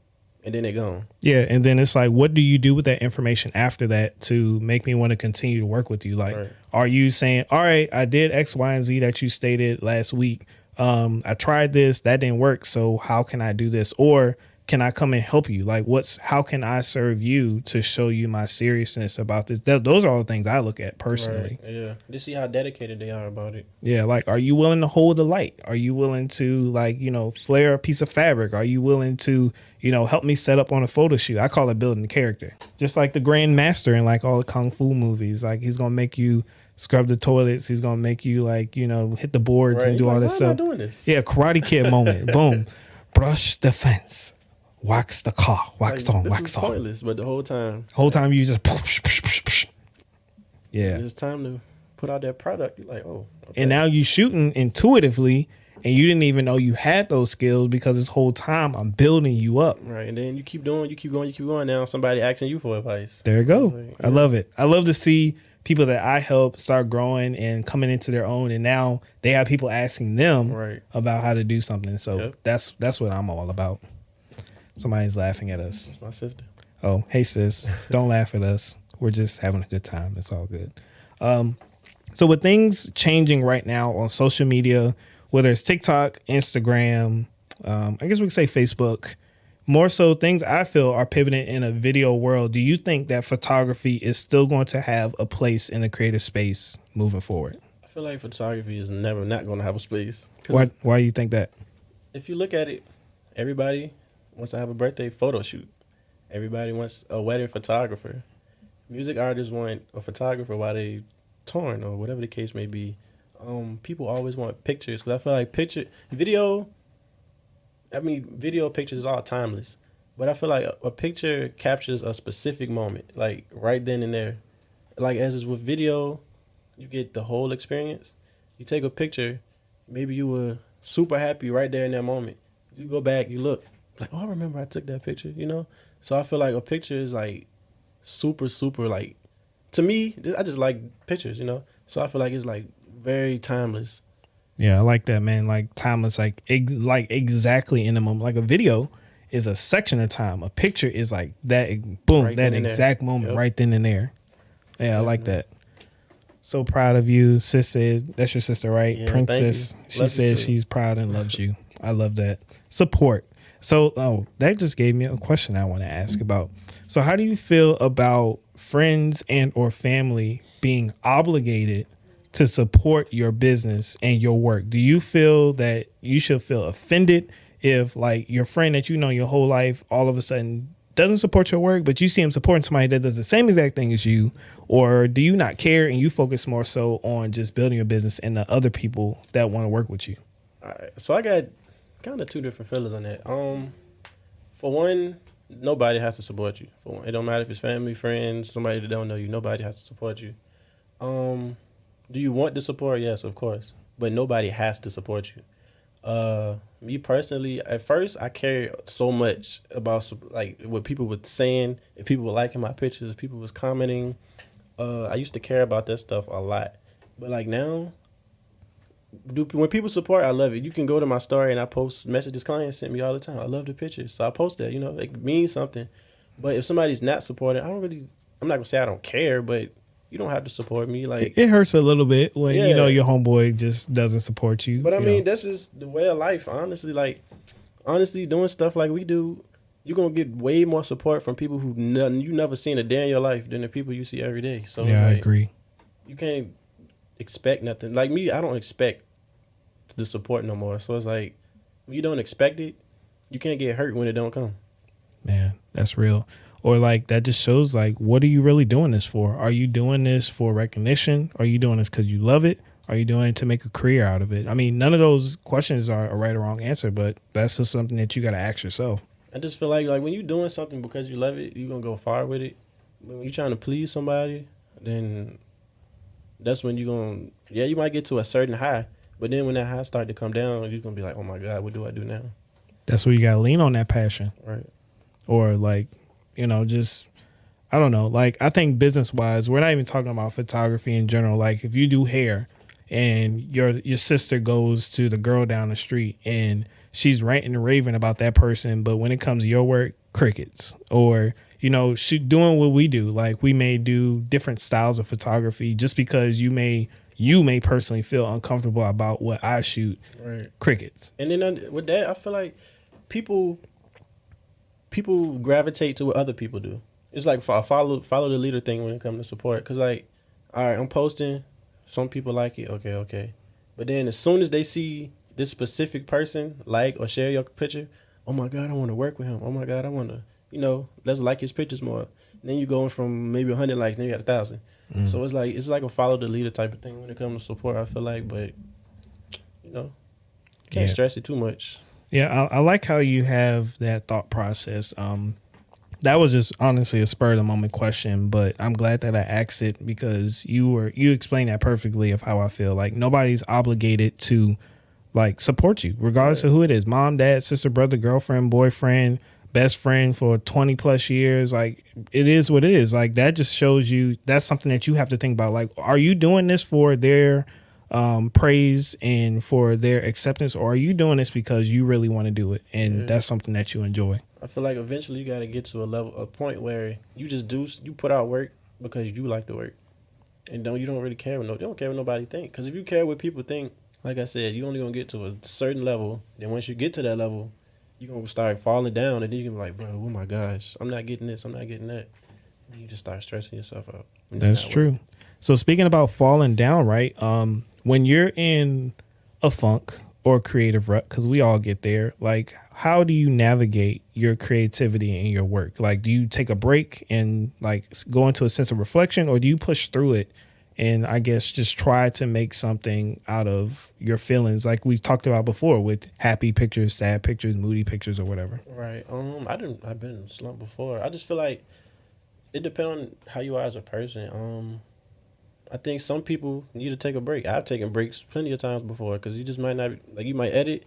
and then they're gone. Yeah, and then it's like, what do you do with that information after that to make me want to continue to work with you? Like, Right. Are you saying, all right, I did X, Y, and Z that you stated last week. I tried this, that didn't work. So how can I do this? Or can I come and help you? Like, how can I serve you to show you my seriousness about this? Those are all the things I look at personally. Right. Yeah, to see how dedicated they are about it. Yeah, like, are you willing to hold the light? Are you willing to, like, flare a piece of fabric? Are you willing to, help me set up on a photo shoot? I call it building the character. Just like the Grand Master in like all the Kung Fu movies. Like, he's going to make you scrub the toilets. He's going to make you like, hit the boards and do all this stuff. Why am I doing this? Yeah, Karate Kid moment. Boom. Brush the fence. Wax the car. Wax on, this wax was off. pointless, but the whole time You just push, push, push, push. Yeah. it's time to put out that product. You're like, oh, okay. And now you shooting intuitively and you didn't even know you had those skills because this whole time I'm building you up. Right, and then you keep doing, you keep going. Now somebody asking you for advice. There you go. Like, I love it. I love to see people that I help start growing and coming into their own, and now they have people asking them Right. about how to do something. So Yep. that's what I'm all about. Somebody's laughing at us. My sister. Oh, hey sis, don't laugh at us. We're just having a good time. It's all good. So with things changing right now on social media, whether it's TikTok, Instagram, I guess we could say Facebook, more so things I feel are pivoting in a video world. Do you think that photography is still going to have a place in the creative space moving forward? I feel like photography is never not going to have a space. Why do you think that? If you look at it, everybody wants to have a birthday photo shoot. Everybody wants a wedding photographer. Music artists want a photographer while they touring or whatever the case may be. People always want pictures because I feel like video pictures is all timeless. But I feel like a picture captures a specific moment, like right then and there. Like as is with video, you get the whole experience. You take a picture, maybe you were super happy right there in that moment. You go back, you look, like, oh, I remember I took that picture, So I feel like a picture is like super, super like, to me, I just like pictures, So I feel like it's like very timeless. Yeah, I like that, man. Like timeless, like exactly in the moment. Like a video is a section of time. A picture is like that, boom, Right that then and exact there. moment Yep. right then and there. Yeah, I like that. So proud of you, sis. Said that's your sister, right? Yeah, Princess. thank you. She Love you says too. she's proud and loves you. I love that. Support. So, that just gave me a question I want to ask about. So how do you feel about friends and or family being obligated to support your business and your work? Do you feel that you should feel offended if like your friend that you know your whole life all of a sudden doesn't support your work, but you see him supporting somebody that does the same exact thing as you? Or do you not care and you focus more so on just building your business and the other people that want to work with you? All right, so I got kind of two different feelings on that. For one, nobody has to support you. For one, it don't matter if it's family, friends, somebody that don't know you. Nobody has to support you. Do you want the support? Yes, of course, but nobody has to support you. Me personally, at first I cared so much about like what people were saying, if people were liking my pictures, if people was commenting. I used to care about that stuff a lot, but like now, when people support, I love it. You can go to my story and I post messages clients sent me all the time. I love the pictures, so I post that. You know, it means something. But if somebody's not supporting, I'm not gonna say I don't care, but you don't have to support me. Like It hurts a little bit when you know Yeah. your homeboy just doesn't support you. But I you mean, know. that's just the way of life. Honestly, doing stuff like we do, you're gonna get way more support from people who you never seen a day in your life than the people you see every day. So Yeah, I like, agree. You can't expect nothing. Like me, I don't expect the support no more. So it's like when you don't expect it, you can't get hurt when it don't come. Man, that's real. Or like that just shows like, what are you really doing this for? Are you doing this for recognition? Are you doing this because you love it? Are you doing it to make a career out of it? I mean, none of those questions are a right or wrong answer, but that's just something that you got to ask yourself. I just feel like when you're doing something because you love it, you're gonna go far with it. But when you're trying to please somebody, then that's when you might get to a certain high, but then when that high start to come down, you're gonna be like, oh my God, what do I do now? That's where you got to lean on that passion. Right. Or like, just, I don't know. Like, I think business wise, we're not even talking about photography in general. Like, if you do hair and your sister goes to the girl down the street and she's ranting and raving about that person, but when it comes to your work, crickets. Or she doing what we do. Like, we may do different styles of photography just because you may personally feel uncomfortable about what I shoot. Right. Crickets. And then with that, I feel like people gravitate to what other people do. It's like follow the leader thing when it comes to support. Cause like, all right, I'm posting, some people like it, okay, but then as soon as they see this specific person like or share your picture, oh my God, I want to work with him. Oh my God, I want to, let's like his pictures more. And then you going from maybe 100 likes, then you got 1,000. So it's like a follow the leader type of thing when it comes to support. I feel like, but can't stress it too much. Yeah, I like how you have that thought process. That was just honestly a spur of the moment question, but I'm glad that I asked it because you explained that perfectly of how I feel. Like nobody's obligated to like support you, regardless of who it is. Mom, dad, sister, brother, girlfriend, boyfriend, best friend for 20 plus years. Like it is what it is. Like that just shows you that's something that you have to think about. Like, are you doing this for their praise and for their acceptance, or are you doing this because you really want to do it and that's something that you enjoy? I feel like eventually you got to get to a point where you put out work because you like the work, and you don't really care you don't care what nobody think. Because if you care what people think, like I said, you only gonna get to a certain level. Then once you get to that level, you're gonna start falling down, and then you're gonna be like, bro, oh my gosh, I'm not getting this, I'm not getting that. And then you just start stressing yourself out. That's true. So speaking about falling down, right? When you're in a funk or creative rut, because we all get there, like how do you navigate your creativity in your work? Like, do you take a break and like go into a sense of reflection, or do you push through it and I guess just try to make something out of your feelings, like we talked about before with happy pictures, sad pictures, moody pictures, or whatever? Right. I've been in a slump before. I just feel like it depends on how you are as a person. I think some people need to take a break. I've taken breaks plenty of times before because you just might not, like you might edit,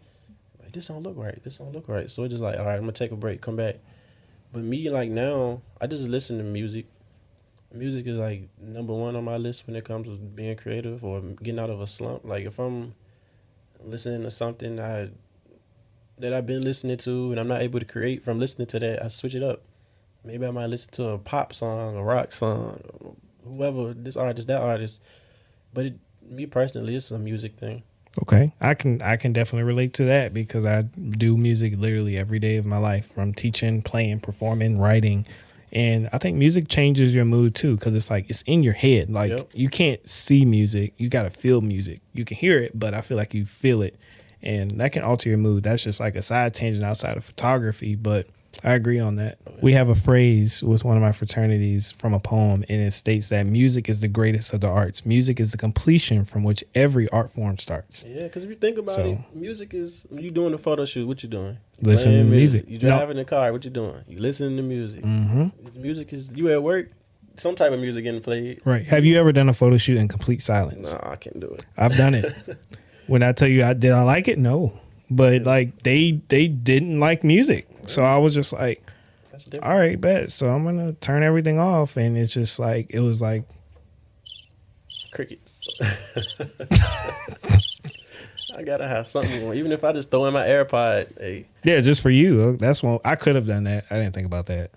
like this don't look right. So it's just like, all right, I'm going to take a break, come back. But me, like now, I just listen to music. Music is like number one on my list when it comes to being creative or getting out of a slump. Like if I'm listening to something that I've been listening to and I'm not able to create from listening to that, I switch it up. Maybe I might listen to a pop song, a rock song, whoever, this artist, that artist. But me personally, it's a music thing. Okay. I can definitely relate to that because I do music literally every day of my life, from teaching, playing, performing, writing, And I think music changes your mood too, because it's like it's in your head. Like Yep. you can't see music, you got to feel music. You can hear it, but I feel like you feel it, and that can alter your mood. That's just like a side tangent outside of photography, but I agree on that. We have a phrase with one of my fraternities from a poem, and it states that music is the greatest of the arts. Music is the completion from which every art form starts. Yeah, because if you think about it, music is, when you doing a photo shoot, what you doing? Listen to music. You driving the car, what you doing? You listening to music. Music is, you at work, some type of music getting played. Right. Have you ever done a photo shoot in complete silence? No, I can't do it. I've done it. When I tell you, did I like it? No. But like they didn't like music. So I was just like, all right, bet. So I'm going to turn everything off. And it's just like, it was like crickets. I gotta have something on. Even if I just throw in my AirPod, hey. Yeah, just for you. That's one. I could have done that. I didn't think about that.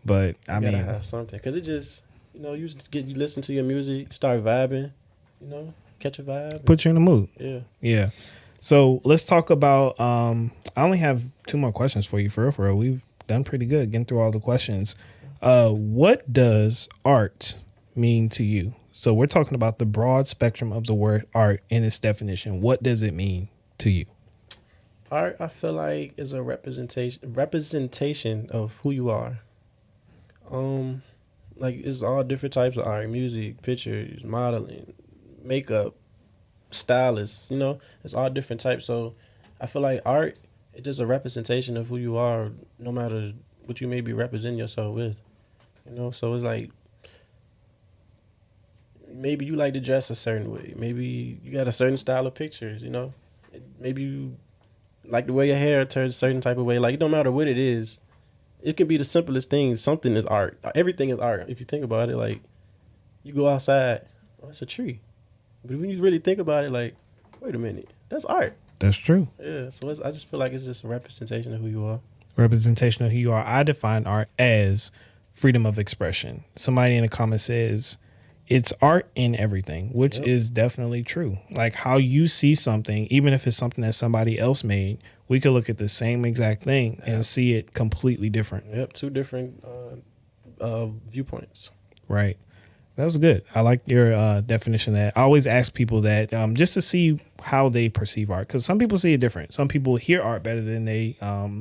But I mean, gotta have something. Because it just, you know, you listen to your music, start vibing, you know, catch a vibe. Put you in the mood. Yeah. Yeah. So let's talk about, I only have 2 more questions for you, for real. We've done pretty good getting through all the questions. What does art mean to you? So we're talking about the broad spectrum of the word art in its definition. What does it mean to you? Art, I feel like, is a representation of who you are. Like, it's all different types of art: music, pictures, modeling, makeup, stylists. You know, it's all different types. So I feel like art is just a representation of who you are, no matter what you may be representing yourself with. You know, so it's like, maybe you like to dress a certain way. Maybe you got a certain style of pictures, you know. Maybe you like the way your hair turns a certain type of way. Like, it don't matter what it is. It can be the simplest things. Something is art. Everything is art. If you think about it, like, you go outside, oh, it's a tree. But when you really think about it, like, wait a minute, that's art. That's true. Yeah, so I just feel like it's just a representation of who you are. Representation of who you are. I define art as freedom of expression. Somebody in the comments says, it's art in everything, which is definitely true. Like how you see something, even if it's something that somebody else made, we could look at the same exact thing and see it completely different. Yep, 2 different viewpoints. Right. That was good. I like your definition of that. I always ask people that just to see how they perceive art, because some people see it different. Some people hear art better than they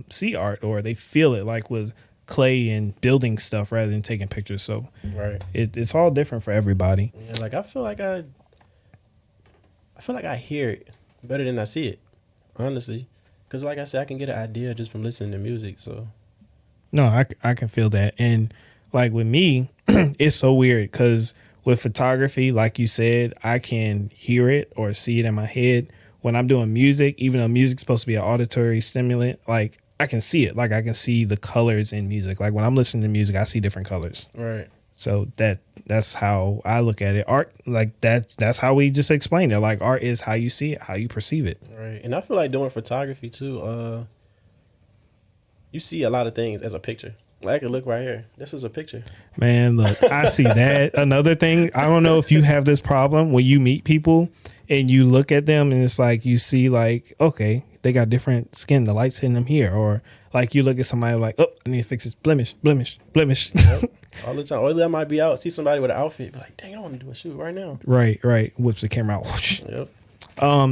see art, or they feel it, like with clay and building stuff rather than taking pictures. So right, it's all different for everybody. Yeah, like I feel like I hear it better than I see it, honestly, because like I said, I can get an idea just from listening to music. So no, I can feel that. And like with me, it's so weird because with photography, like you said, I can hear it or see it in my head. When I'm doing music, even though music's supposed to be an auditory stimulant, like I can see it. Like I can see the colors in music. Like when I'm listening to music, I see different colors. Right. So that's how I look at it. Art, like that's how we just explained it. Like art is how you see it, how you perceive it. Right. And I feel like doing photography too, you see a lot of things as a picture. Like I can look right here. This is a picture. Man, look, I see that. Another thing, I don't know if you have this problem when you meet people and you look at them and it's like you see like, okay, they got different skin. The light's hitting them here. Or like you look at somebody like, oh, I need to fix this blemish. Yep. All the time. Or I might be out, see somebody with an outfit, be like, dang, I want to do a shoot right now. Right. Whips the camera out. Whoosh. Yep.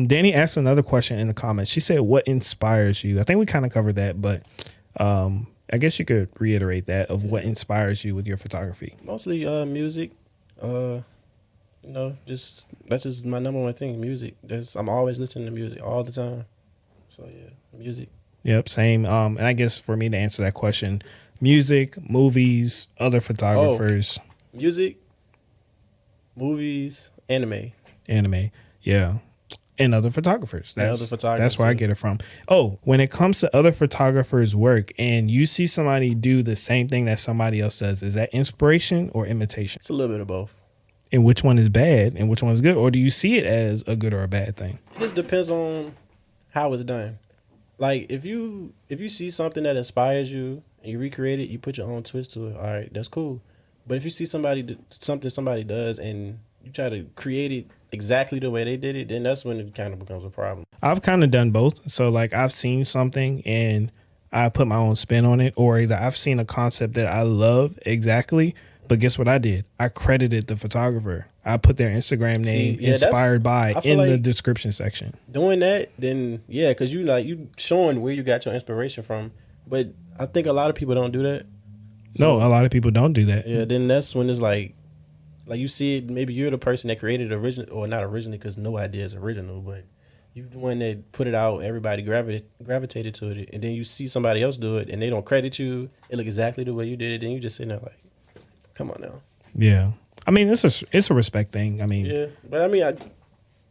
Danny asked another question in the comments. She said, what inspires you? I think we kind of covered that, but I guess you could reiterate that of what inspires you with your photography. Mostly music. You know, that's just my number one thing, music. I'm always listening to music all the time. So yeah, music. Yep, same. And I guess for me to answer that question, music, movies, other photographers. Music, movies, anime, yeah. And other photographers. That's where I too. get it from. Oh, when it comes to other photographers' work and you see somebody do the same thing that somebody else does, is that inspiration or imitation? It's a little bit of both. And which one is bad and which one is good? Or do you see it as a good or a bad thing? It just depends on how it's done. Like if you see something that inspires you and you recreate it, you put your own twist to it. All right, that's cool. But if you see something somebody does and you try to create it exactly the way they did it, then that's when it kind of becomes a problem. I've kind of done both. So like I've seen something and I put my own spin on it, or either I've seen a concept that I love exactly, but guess what I did? I credited the photographer. I put their Instagram name inspired by I feel in the like description section. doing that, then yeah, because you showing where you got your inspiration from. But I think a lot of people don't do that. No, So, a lot of people don't do that. yeah, then that's when it's like you see it. Maybe you're the person that created it original, or not originally, because no idea is original, but you the one that put it out. Everybody gravitated to it, and then you see somebody else do it, and they don't credit you. It look exactly the way you did it. Then you just sitting there like, come on now. Yeah. I mean, it's a respect thing. I mean, Yeah, but I mean, I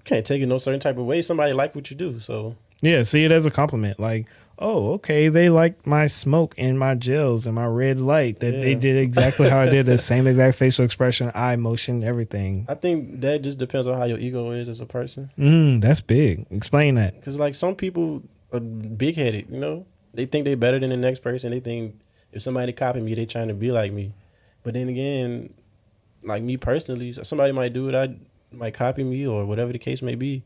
can't take it no certain type of way. Somebody like what you do, so yeah, see it as a compliment. Like, oh, okay, they like my smoke and my gels and my red light. That they Yeah. did exactly how I did, the same exact facial expression, eye motion, everything. I think that just depends on how your ego is as a person. That's big. Explain that. Because like some people are big headed, they think they better than the next person. They think if somebody copy me, they trying to be like me. But then again, like me personally, somebody might do it. I might copy me or whatever the case may be.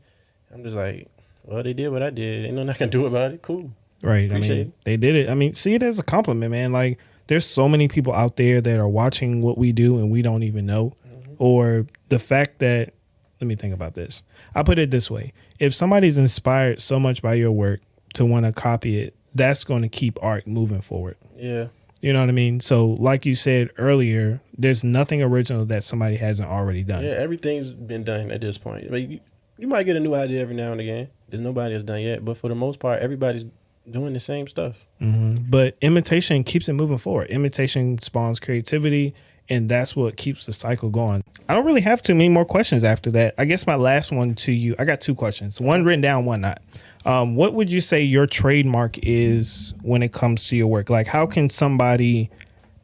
I'm just like, well, they did what I did. Ain't nothing I can do about it. Cool. Right. Appreciate I mean, it. they did it. I mean, see it as a compliment, man. Like, there's so many people out there that are watching what we do and we don't even know. Or the fact that, let me think about this. I put it this way. If somebody's inspired so much by your work to want to copy it, that's going to keep art moving forward. Yeah. You know what I mean? So like you said earlier, there's nothing original that somebody hasn't already done. Yeah, everything's been done at this point. Like, you might get a new idea every now and again. There's nobody that's done yet. But for the most part, everybody's doing the same stuff. But imitation keeps it moving forward. Imitation spawns creativity, and that's what keeps the cycle going. I don't really have too many more questions after that. I guess my last one to you, I got two questions. One written down, one not. What would you say your trademark is when it comes to your work? Like, how can somebody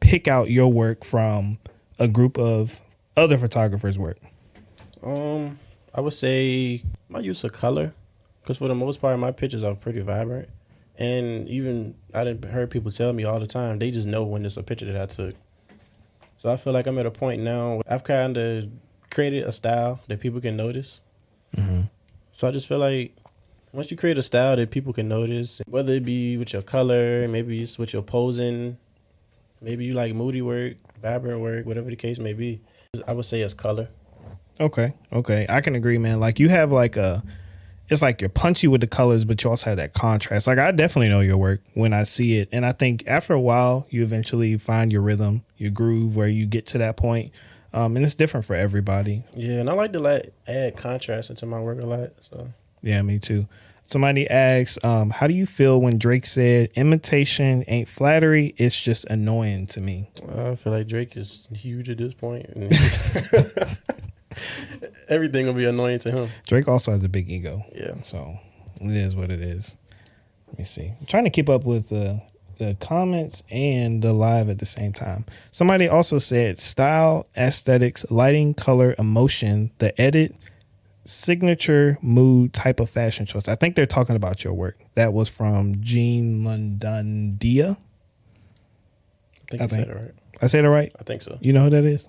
pick out your work from a group of other photographers' work? I would say my use of color, because for the most part, my pictures are pretty vibrant. And even I didn't heard people tell me all the time, they just know when it's a picture that I took. So I feel like I'm at a point now where I've kind of created a style that people can notice. So I just feel like once you create a style that people can notice, whether it be with your color, maybe it's with your posing, maybe you like moody work, vibrant work, whatever the case may be, I would say it's color. Okay. I can agree, man. Like, you have like it's like you're punchy with the colors, but you also have that contrast. Like, I definitely know your work when I see it. And I think after a while, you eventually find your rhythm, your groove, where you get to that point. And it's different for everybody. Yeah, and I like to add contrast into my work a lot. So Yeah, me too. Somebody asks, how do you feel when Drake said imitation ain't flattery, it's just annoying to me? I feel like Drake is huge at this point. And everything will be annoying to him. Drake also has a big ego. Yeah. So it is what it is. Let me see. I'm trying to keep up with the comments and the live at the same time. Somebody also said style, aesthetics, lighting, color, emotion, the edit, signature, mood, type of fashion choice. I think they're talking about your work. That was from Jean Londondia. I think you said it right. I said it right? I think so. You know who that is?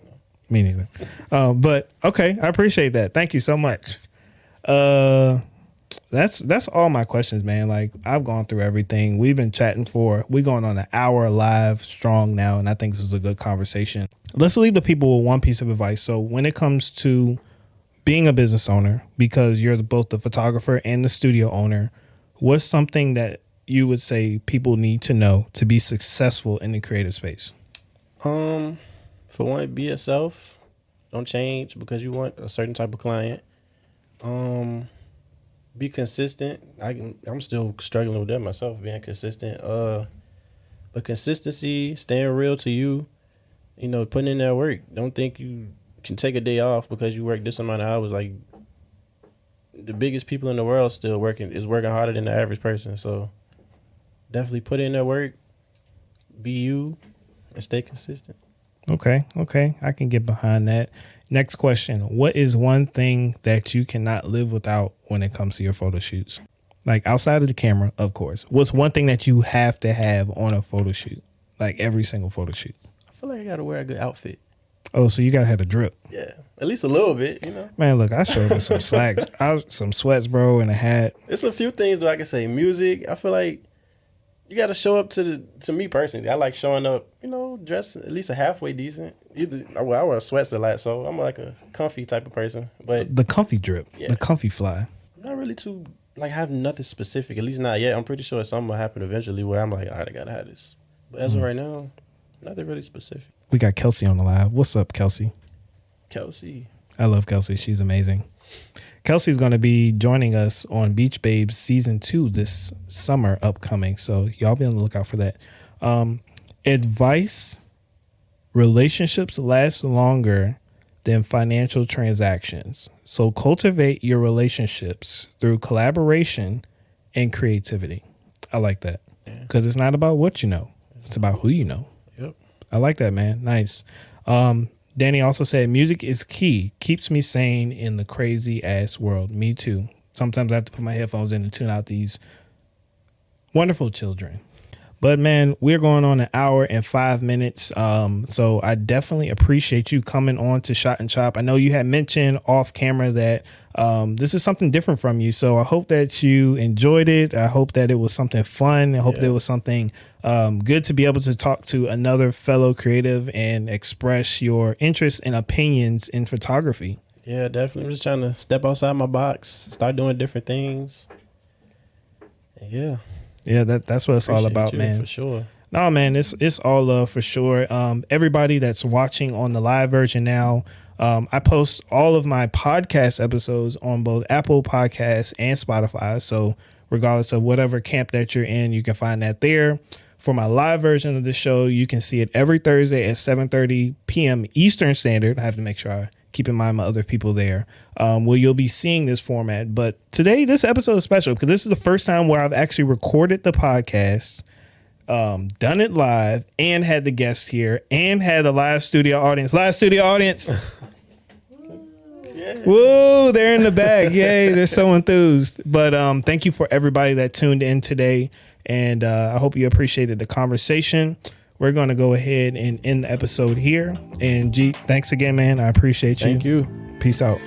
Me neither. But okay, I appreciate that. Thank you so much. That's all my questions, man. Like, I've gone through everything. We've been chatting we're going on an hour live strong now, and I think this is a good conversation. Let's leave the people with one piece of advice. So when it comes to being a business owner, because you're both the photographer and the studio owner, what's something that you would say people need to know to be successful in the creative space? For one, be yourself. Don't change because you want a certain type of client. Be consistent. I'm still struggling with that myself, being consistent. But consistency, staying real to you, putting in that work. Don't think you can take a day off because you work this amount of hours. Like, the biggest people in the world still working harder than the average person. So definitely put in that work, be you, and stay consistent. Okay. I can get behind that. Next question. What is one thing that you cannot live without when it comes to your photo shoots? Like, outside of the camera, of course. What's one thing that you have to have on a photo shoot? Like, every single photo shoot. I feel like I got to wear a good outfit. Oh, so you got to have a drip. Yeah, at least a little bit, Man, look, I showed up some slacks, some sweats, bro, and a hat. It's a few things that I can say. Music, I feel like you got to show up to me personally. I like showing up, dressed at least a halfway decent. I wear sweats a lot, so I'm like a comfy type of person. But The comfy drip, Yeah. the comfy fly. I'm not really too, like, have nothing specific, at least not yet. I'm pretty sure something will happen eventually where I'm like, all right, I got to have this. But as of right now, nothing really specific. We got Kelsey on the live. What's up, Kelsey? Kelsey. I love Kelsey. She's amazing. Kelsey's going to be joining us on Beach Babes season 2 this summer upcoming. So y'all be on the lookout for that. Advice: relationships last longer than financial transactions. So cultivate your relationships through collaboration and creativity. I like that because it's not about what you know. It's about who you know. Yep. I like that, man. Nice. Danny also said, music is key. Keeps me sane in the crazy ass world. Me too. Sometimes I have to put my headphones in to tune out these wonderful children. But man, we're going on 1 hour and 5 minutes. So I definitely appreciate you coming on to Shot and Chop. I know you had mentioned off camera that this is something different from you. So I hope that you enjoyed it. I hope that it was something fun. I hope that it was something good to be able to talk to another fellow creative and express your interests and opinions in photography. Yeah, definitely. I'm just trying to step outside my box, start doing different things. And Yeah, that's what it's all about, man. For sure. No, man, it's all love for sure. Everybody that's watching on the live version now, I post all of my podcast episodes on both Apple Podcasts and Spotify. So regardless of whatever camp that you're in, you can find that there. For my live version of the show, you can see it every Thursday at 7:30 p.m. Eastern Standard. I have to make sure I keep in mind my other people there, where you'll be seeing this format. But today, this episode is special because this is the first time where I've actually recorded the podcast, done it live, and had the guests here, and had the live studio audience. Yeah. Woo, they're in the bag. Yay, they're so enthused. But thank you for everybody that tuned in today. And I hope you appreciated the conversation. We're going to go ahead and end the episode here. And Jeet, thanks again, man. I appreciate you. Thank you. Peace out.